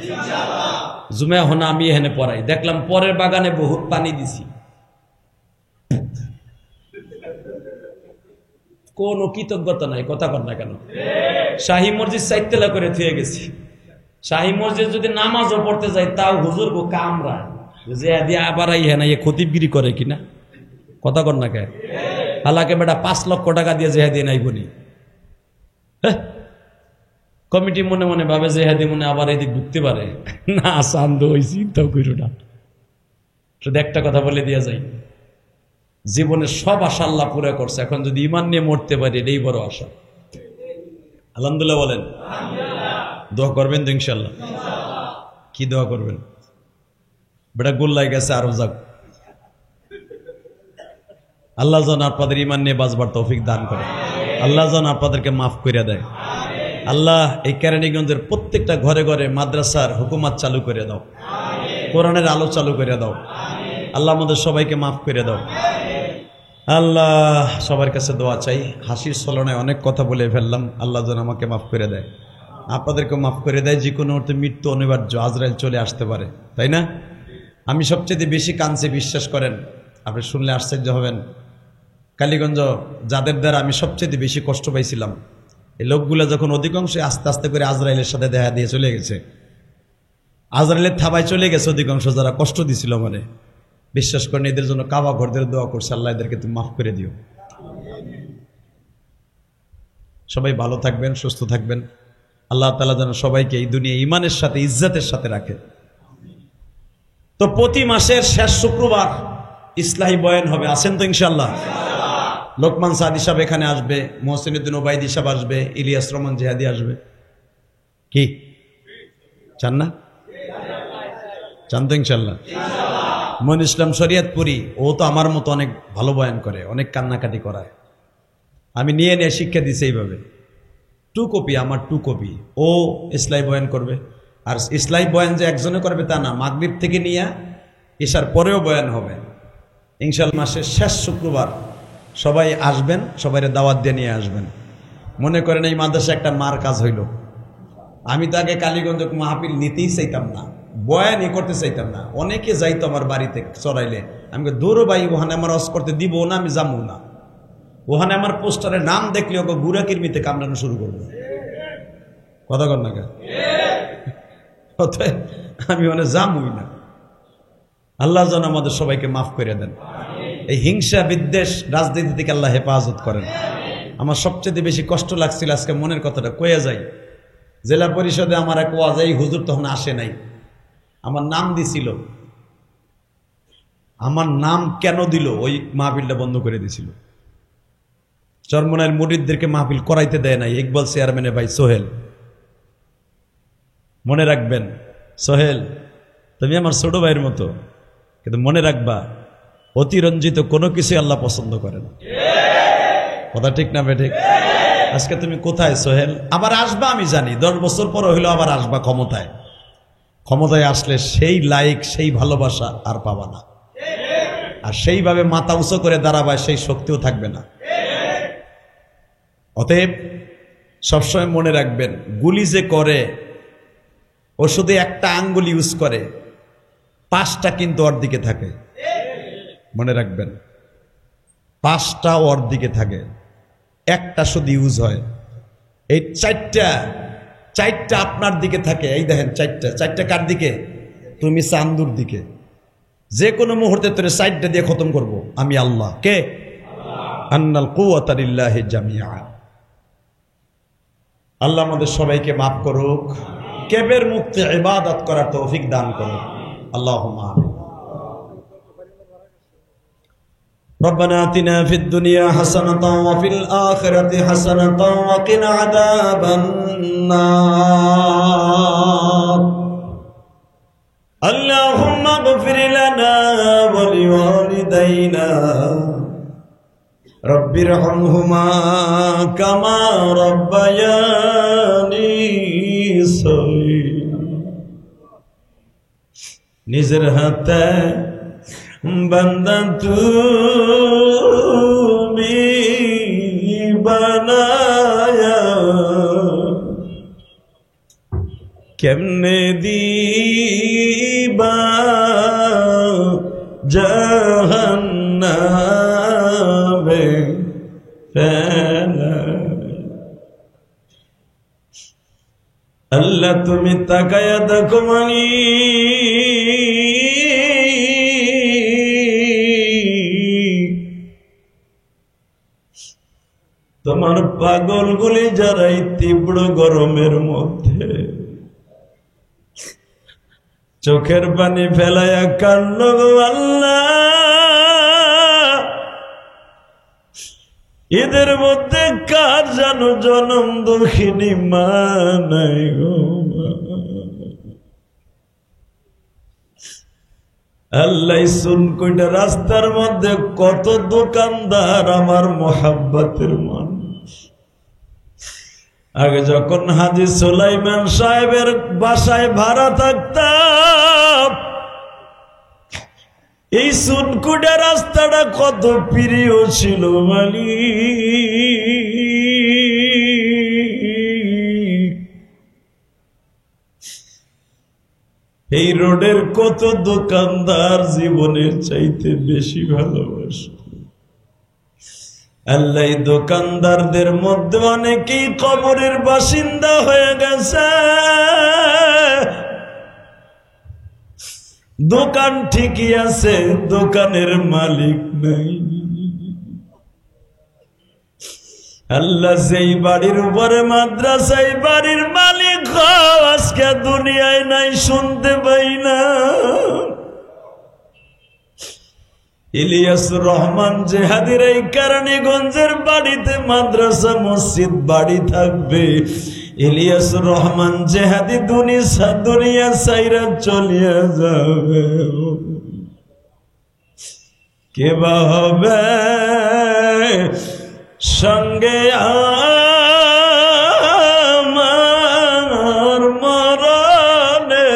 জুমে হন আমি এখানে পড়াই। দেখলাম পরের বাগানে বহুত পানি দিছি, কোন কৃতজ্ঞতা নাই। কথা কর না কেন? শাহী মসজিদ 4 তলা করে থুয়ে গেছি। শাহী মসজিদ যদি নামাজও পড়তে যাই তাও হুজুর গো কামরা যে দিয়ে আবার খতিবগিরি করে কিনা। কথা কর না কে? হালাকে বেটা 5 লক্ষ টাকা দিয়ে জেহাদি নাই বলি। কমিটি মনে মনে ভাবে জেহাদি মনে আবার এদিক ঢুকতে পারে না। শান্ত ওই চিন্তাও করো না। শুধু একটা কথা বলে দিয়া যাই, জীবনের সব আশা আল্লাহ পুরো করছে। এখন যদি ইমান নিয়ে মরতে পারি এটাই বড় আশা। আলহামদুলিল্লাহ বলেন। দোয়া করবেন তো ইনশাল্লাহ? কি দোয়া করবেন? বেটা গোল্লাই গেছে আরো যাক। আল্লাহ যেন আপনাদের ঈমান নিয়ে বাঁচবার তৌফিক দান করে, আল্লাহ যেন আপনাদেরকে মাফ করে দেয়। আল্লাহ এই কেরানীগঞ্জের প্রত্যেকটা ঘরে ঘরে মাদ্রাসার হুকুমাত চালু করে দাও, কোরআনের আলো চালু করে দাও। আল্লাহ আমাদের সবাইকে মাফ করে দাও। আল্লাহ সবার কাছে দোয়া চাই। হাসির ছলনায় অনেক কথা বলে ফেললাম, আল্লাহ যেন আমাকে মাফ করে দেয়, আপনাদেরকে মাফ করে দেয়। যে কোনো মুহূর্তে মৃত্যু অনিবার্য, আজরাইল চলে আসতে পারে, তাই না? আমি সবচেয়ে বেশি কাঁদছি, বিশ্বাস করেন, আপনি শুনলে আশ্চর্য হবেন। কালীগঞ্জ যাদের দ্বারা আমি সবচেয়ে বেশি কষ্ট পাইছিলাম, এই লোকগুলো যখন অধিকাংশ আস্তে আস্তে করে আজরাইলের সাথে দেখা দিয়ে চলে গেছে, আজরাইলের থাবায় চলে গেছে অধিকাংশ যারা কষ্ট দিছিল, মানে বিশ্বাস করেন এদের জন্য কাবা ঘরদের দোয়া করছে, আল্লাহ এদেরকে তুমি মাফ করে দিও। সবাই ভালো থাকবেন, সুস্থ থাকবেন। আল্লাহ তাআলা যেন সবাইকে এই দুনিয়া ঈমানের সাথে ইজ্জতের সাথে রাখে। তো প্রতি মাসের শেষ শুক্রবার ইসলাহি বয়ান হবে, আছেন তো ইনশাআল্লাহ? লোকমান সাদি সাহেব এখানে আসবে, মোহসিনুদ্দিন ওবাইদি সাহেব আসবে, ইলিয়াস রহমান জিহাদি আসবে। কি চান না? চান তো ইনশাআল্লাহ? মইন ইসলাম শরিয়তপুরি, ও তো আমার মতো অনেক ভালো বয়ান করে, অনেক কান্নাকাটি করায়। আমি নিয়ে নিয়ে শিক্ষা দিছি এইভাবে, 2 কপি, আমার 2 কপি। ও ইসলাহি বয়ান করবে। আর ইসলাহি বয়ান যে একজনে করবে তা না, মাগরিব থেকে নিয়ে ইশার পরেও বয়ান হবে ইনশাআল্লাহ। মাসের শেষ শুক্রবার সবাই আসবেন, সবাইরে দাওয়াত দিয়ে নিয়ে আসবেন। মনে করেন এই মাদ্রাসা একটা মার কাজ হইল। আমি তো আগে কালীগঞ্জ মাহফিল নিতেই চাইতাম না, বয়ানই করতে চাইতাম না। অনেকে যাইতো আমার বাড়িতে চড়াইলে, আমি দৌড়ো ভাই ওখানে আমার অস করতে দিব না, আমি যাবো না। ওখানে আমার পোস্টারের নাম দেখলে ওকে গুড়া কিরমিতে কামড়ানো শুরু করবো। কথা কর না কেন? আমি ওখানে যাবই না। আল্লাহ যেন আমাদের সবাইকে মাফ করে দেন। এই হিংসা বিদ্বেষ রাজনীতি থেকে আল্লাহ হেফাজত করেন। আমার সবচেয়ে বেশি কষ্ট লাগছিল আজকে, মনের কথাটা কয়ে যাই। জেলা পরিষদে আমার এক ওয়াজ, এই হুজুর তখন আসে নাই, আমার নাম দিছিল। আমার নাম কেন দিল? ওই মাহফিলটা বন্ধ করে দিছিল। চরমনাইয়ের মুরিদদেরকে মাহফিল করাইতে দেয় নাই। ইকবাল চেয়ারম্যানের ভাই সোহেল, মনে রাখবেন, সোহেল তুমি আমার ছোট ভাইয়ের মতো, কিন্তু মনে রাখবা অতিরঞ্জিত কোনো কিছু আল্লাহ পছন্দ করে না। কথা ঠিক না বেঠিক? আজকে তুমি কোথায় সোহেল? আবার আসবা আমি জানি, 10 বছর পর হইলেও আবার আসবা ক্ষমতায়। ক্ষমতায় আসলে সেই লাইক, সেই ভালোবাসা আর পাবা না, আর সেইভাবে মাথা উঁচু করে দাঁড়াবায় সেই শক্তিও থাকবে না। অতএব সবসময় মনে রাখবেন, গুলি যে করে ও শুধু একটা আঙ্গুল ইউজ করে, 5টা কিন্তু ওর দিকে থাকে। মনে রাখবেন, 5টা ওর দিকে থাকে, একটা শুধু ইউজ হয়। এই 4টা আপনার দিকে থাকে। এই দেখেন 4টা কার দিকে? তুমি চান্দুর দিকে। যে কোনো মুহূর্তে তোরে 4টা দিয়ে খতম করব আমি আল্লাহ। কে? আন্নাল কুওয়াতা লিল্লাহি জামিআ। আল্লাহ আমাদের সবাইকে মাফ করুক, কেবের মুক্ত ইবাদত করার তৌফিক দান করুক। আল্লাহুম্মা আমিন। ربنا آتنا في الدنيا حسنة وفي الآخرة حسنة وقنا عذاب النار. اللهم اغفر لنا ولوالدينا رب ارحمهما كما ربياني صغيرا. নিজের হাতে বান্দা তুমি বানায়া কেমনে দিবা জাহান্নামে ফেলা। আল্লাহ তুমি তাকায়া দেখো মানি, তোমার পাগলগুলি যারা এই তীব্র গরমের মধ্যে চোখের পানি ফেলাইয়া কান্দ গো আল্লাহ, এদের মধ্যে কার জানো জনম দুঃখিনী মা নাই গো। আল্লাহ সুনকুইটা রাস্তার মধ্যে কত দোকানদার আমার মোহাব্বতের মানুষ। আগে যখন হাজী সুলাইমান সাহেবের বাসায় ভাড়া থাকতাম, এই সুনকুইটা রাস্তাটা কত প্রিয় ছিল মালিক। এই রোডের কত দোকানদার জীবনের চাইতে বেশি ভালোবাসে। আল্লাহ দোকানদারদের মধ্যে অনেকেই কবরের বাসিন্দা হয়ে গেছে। দোকান ঠিকই আছে, দোকানের মালিক নাই। আল্লাহ যেই বাড়ির উপরে মাদ্রাসা, এই বাড়ির মালিক আজকে দুনিয়ায় নাই, শুনতে পাই না। ইলিয়াস রহমান জেহাদির এই কেরানীগঞ্জের বাড়িতে মাদ্রাসা মসজিদ বাড়ি থাকবে। ইলিয়াস রহমান জেহাদি দুনিয়া সাইরা চলিয়া যাবে, কে বা হবে সঙ্গে আমার মরণে,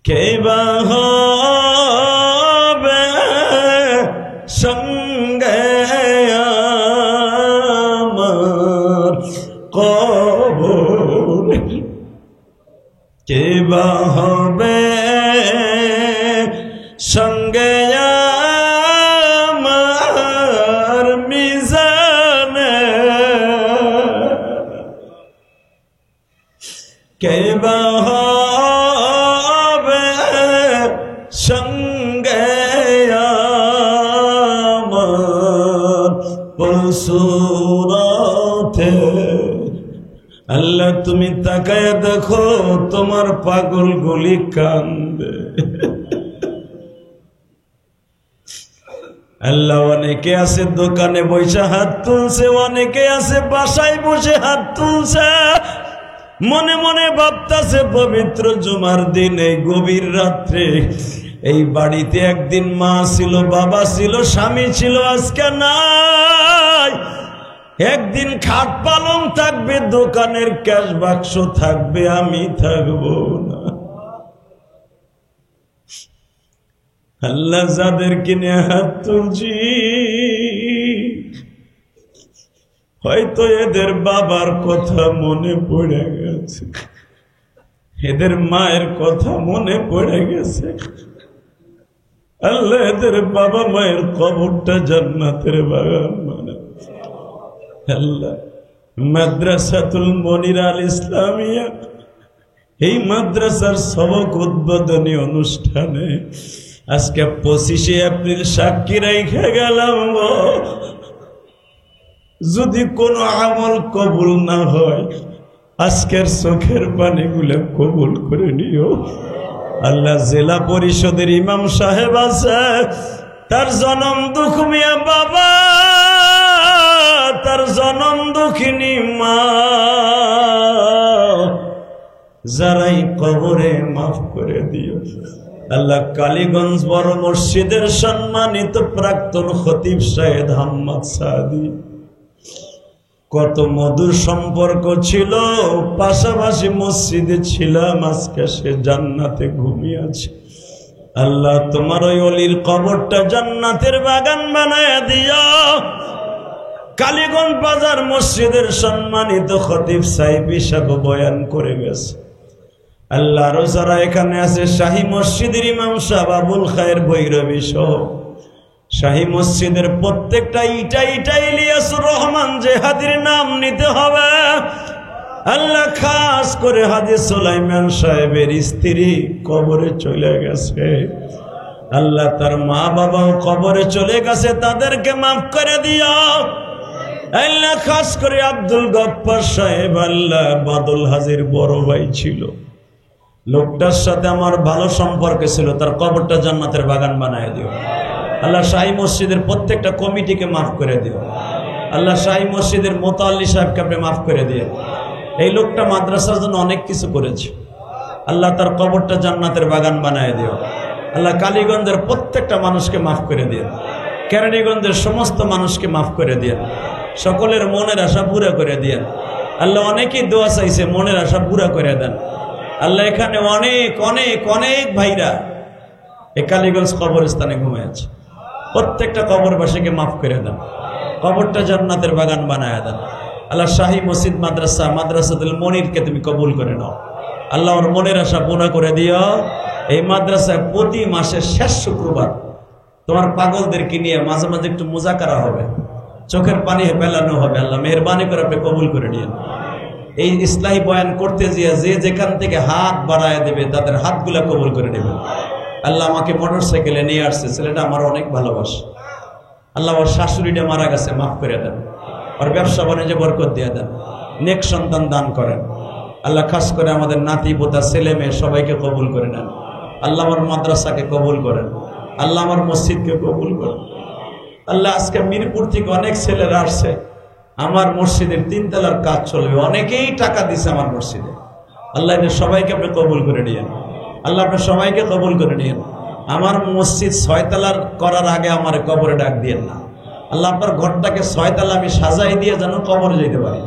কে বা হবে সঙ্গে আমার কবরে, কে বা হবে সঙ্গে আমার মিজানে, কে বা হবে সঙ্গে আমার পরশুরাতে। আল্লাহ তুমি তাকায় দেখো, তোমার পাগল গুলি কান্দে। আল্লাহ অনেকে আছে দোকানে বসে হাত তুলছে, অনেকে আছে বাসায় বসে হাত তুলছে, মনে মনে ভাবতাছে পবিত্র জুমার দিন এই গভীর রাত্রে এই বাড়িতে একদিন মা ছিল, বাবা ছিল, স্বামী ছিল, আজকে নাই। একদিন খাট পালং থাকবে, দোকানের ক্যাশ বাক্স থাকবে, আমি থাকবো না। আল্লাহ যাদেরকে নিয়ে হাত তুলছি, হয়তো এদের বাবার কথা মনে পড়ে গেছে, এদের মায়ের কথা মনে পড়ে গেছে। আল্লাহ এদের বাবা মায়ের কবরটা জান্নাতের বাগান মানে। আল্লাহ মাদ্রাসাতুল মনির আল ইসলামিয়া, এই মাদ্রাসার সবক উদ্বোধনী অনুষ্ঠানে আজকে 25শে এপ্রিল সাক্ষী রেখে গেলাম, যদি কোনো আমল কবুল না হয় আজকের চোখের পানিগুলো কবুল করে নিও। আল্লাহ জেলা পরিষদের ইমাম সাহেব আছে, তার জনম দুঃখ মিয়া বাবা, তার জনম দুঃখিনী মা, যারাই কবরে মাফ করে দিও। আল্লাহ কালীগঞ্জ বড় মসজিদের সম্মানিত প্রাক্তন খতিব সাইয়েদ হাম্মদ সাদি, কত মধুর সম্পর্ক ছিল, পাশাপাশি মসজিদে ছিলাম, আজকে সে জান্নাতে ঘুমিয়ে আছে। আল্লাহ তোমার ওই অলির কবরটা জান্নাতের বাগান বানায় দিও। কালীগঞ্জ বাজার মসজিদের সম্মানিত খতিব সাহেব হিসাবে বয়ান করে গেছে। আল্লাহ আরো যারা এখানে আছে, শাহী মসজিদের ইমাম সাহেব আবুল খায়ের ভৈরবী সহ শাহী মসজিদের প্রত্যেকটা ইটা ইলিয়াস রহমান জেহাদির নাম নিতে হবে। আল্লাহ খাস করে হাজী সুলাইমান সাহেবের স্ত্রী কবরে চলে গেছে, আল্লাহ তার মা বাবাও কবরে চলে গেছে, তাদেরকে মাফ করে দিও। আল্লাহ খাস করে আব্দুল গফফার সাহেব, আল্লাহ বাদল হাজির বড় ভাই ছিল, লোকটার সাথে আমার ভালো সম্পর্ক ছিল, তার কবরটা জান্নাতের বাগান বানায় দিও। আল্লাহ শাহী মসজিদের প্রত্যেকটা কমিটিকে মাফ করে দিও। আল্লাহ শাহী মসজিদের মোতাল্লি সাহেবকে আপনি মাফ করে দিও। এই লোকটা মাদ্রাসার জন্য অনেক কিছু করেছে, আল্লাহ তার কবরটা জান্নাতের বাগান বানায় দিও। আল্লাহ কালীগঞ্জের প্রত্যেকটা মানুষকে মাফ করে দিন, কেরানীগঞ্জের সমস্ত মানুষকে মাফ করে দিন, সকলের মনের আশা পুরা করে দিন। আল্লাহ অনেকেই দোয়া চাইছে, মনের আশা পুরা করে দেন। আল্লাহ এখানে অনেক অনেক অনেক ভাইরা এই কালীগঞ্জ কবরস্থানে ঘুমিয়ে আছে, প্রত্যেকটা কবরবাসীকে মাফ করে দেন, কবরটা জান্নাতের বাগান বানায় দেন। আল্লাহ শাহী মসজিদ মাদ্রাসা মাদ্রাসাতুল মনিরকে তুমি কবুল করে নাও। আল্লাহ ওর মনের আশা পুরা করে দিও। এই মাদ্রাসায় প্রতি মাসের শেষ শুক্রবার তোমার পাগলদেরকে নিয়ে মাঝে মাঝে একটু মুজাকারা হবে, চোখের পানি ফেলানো হবে। আল্লাহ মেহরবানি করে আপনি কবুল করে নিন। এই ইসলাহি বয়ান করতে গিয়ে যে যেখান থেকে হাত বাড়ায় দেবে তাদের হাতগুলা কবুল করে নেবেন। আল্লাহ আমাকে মোটর সাইকেলে নিয়ে আসছে, ছেলেটা আমার অনেক ভালোবাসে। আল্লাহ ওর শাশুড়িটা মারা গেছে, মাফ করে দেন। ওর ব্যবসা বাণিজ্যে বরকত দিয়ে দেন, নেক সন্তান দান করেন। আল্লাহ খাস করে আমাদের নাতি পোতা ছেলে মেয়ে সবাইকে কবুল করে নেন। আল্লাহ আমার মাদ্রাসাকে কবুল করেন, আল্লাহ আমার মসজিদকে কবুল করেন। আল্লাহ আজকে মিরপুর থেকে অনেক ছেলেরা আসছে, আমার মসজিদের 3 তলার কাজ চলবে, অনেকেই টাকা দিছে আমার মসজিদে। আল্লাহ এদের সবাইকে আপনি কবুল করে নিয়েন। আল্লাহ আপনি সবাইকে কবুল করে নিয়েন। আমার মসজিদ 6 তলার করার আগে আমার কবরে ডাক দিয়েন না। আল্লাহ আপনার ঘরটাকে 6 তলা আমি সাজাই দিয়ে যেন কবরে যেতে পারি।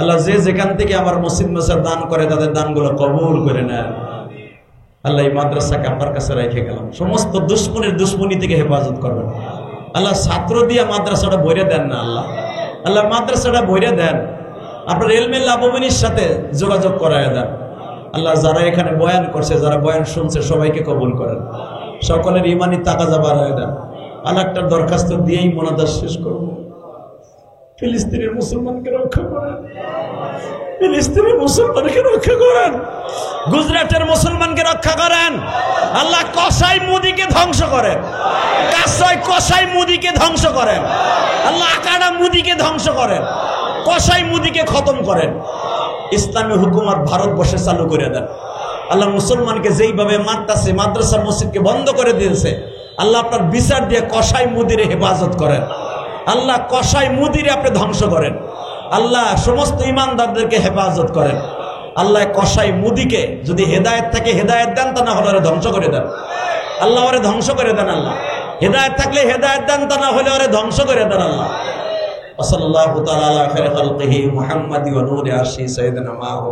আল্লাহ যে যেখান থেকে আমার মসজিদ মাসার দান করে তাদের দানগুলো কবুল করে নেন। আল্লাহ এই মাদ্রাসাকে আপনার কাছে রেখে গেলাম, সমস্ত দুশ্মনের দুশ্মনী থেকে হেফাজত করবেন। আল্লাহ ছাত্র দিয়ে মাদ্রাসাটা ভরে দেন না। আল্লাহ আল্লাহ মাদ্রাসাটা ভরে দেন, আপনার এলমে লাভবিনীর সাথে যোগাযোগ করায় দেন। আল্লাহ যারা এখানে বয়ান করছে, যারা বয়ান শুনছে সবাইকে কবুল করেন, সকলের ইমানি তাকাজা বাড়ায় দেন। আর একটা দরখাস্ত দিয়েই মোনাজাত শেষ করবো। ফিলিস্তিনের মুসলমানকে রক্ষা করেন, ফিলিস্তিনের মুসলমানকে রক্ষা করেন, গুজরাটের মুসলমানকে রক্ষা করেন। আল্লাহ কসাই মুদিকে ধ্বংস করেন, কসাই মুদিকে ধ্বংস করেন। আল্লাহ আকাড়া মুদিকে ধ্বংস করেন, কসাই মুদিকে খতম করেন। ইসলামী হুকুমত ভারতবর্ষে চালু করে দেন। আল্লাহ মুসলমানকে যেইভাবে মারতাছে, মাদ্রাসা মসজিদকে বন্ধ করে দিয়েছে, আল্লাহ আপনার বিচার দিয়ে কসাই মুদিরে হেফাজত করেন। আল্লাহ কসাই মুদিরে আপনি ধ্বংস করেন। আল্লাহ সমস্ত ইমানদারদেরকে হেফাজত করেন। আল্লাহ কসাই মুদিকে যদি হেদায়েত থাকে হেদায়েত দেন, তা না হলে ওরে ধ্বংস করে দেন। আল্লাহ ওরে ধ্বংস করে দেন। আল্লাহ হেদায়েত থাকলে হেদায়েত দেন, তা না হলে ওরে ধ্বংস করে দেন। আল্লাহ সাল্লাল্লাহু তাআলা আলা খায়রি খালকিহি মুহাম্মাদি ওয়া নূরি আরশি সাইয়্যিদিনা মাহু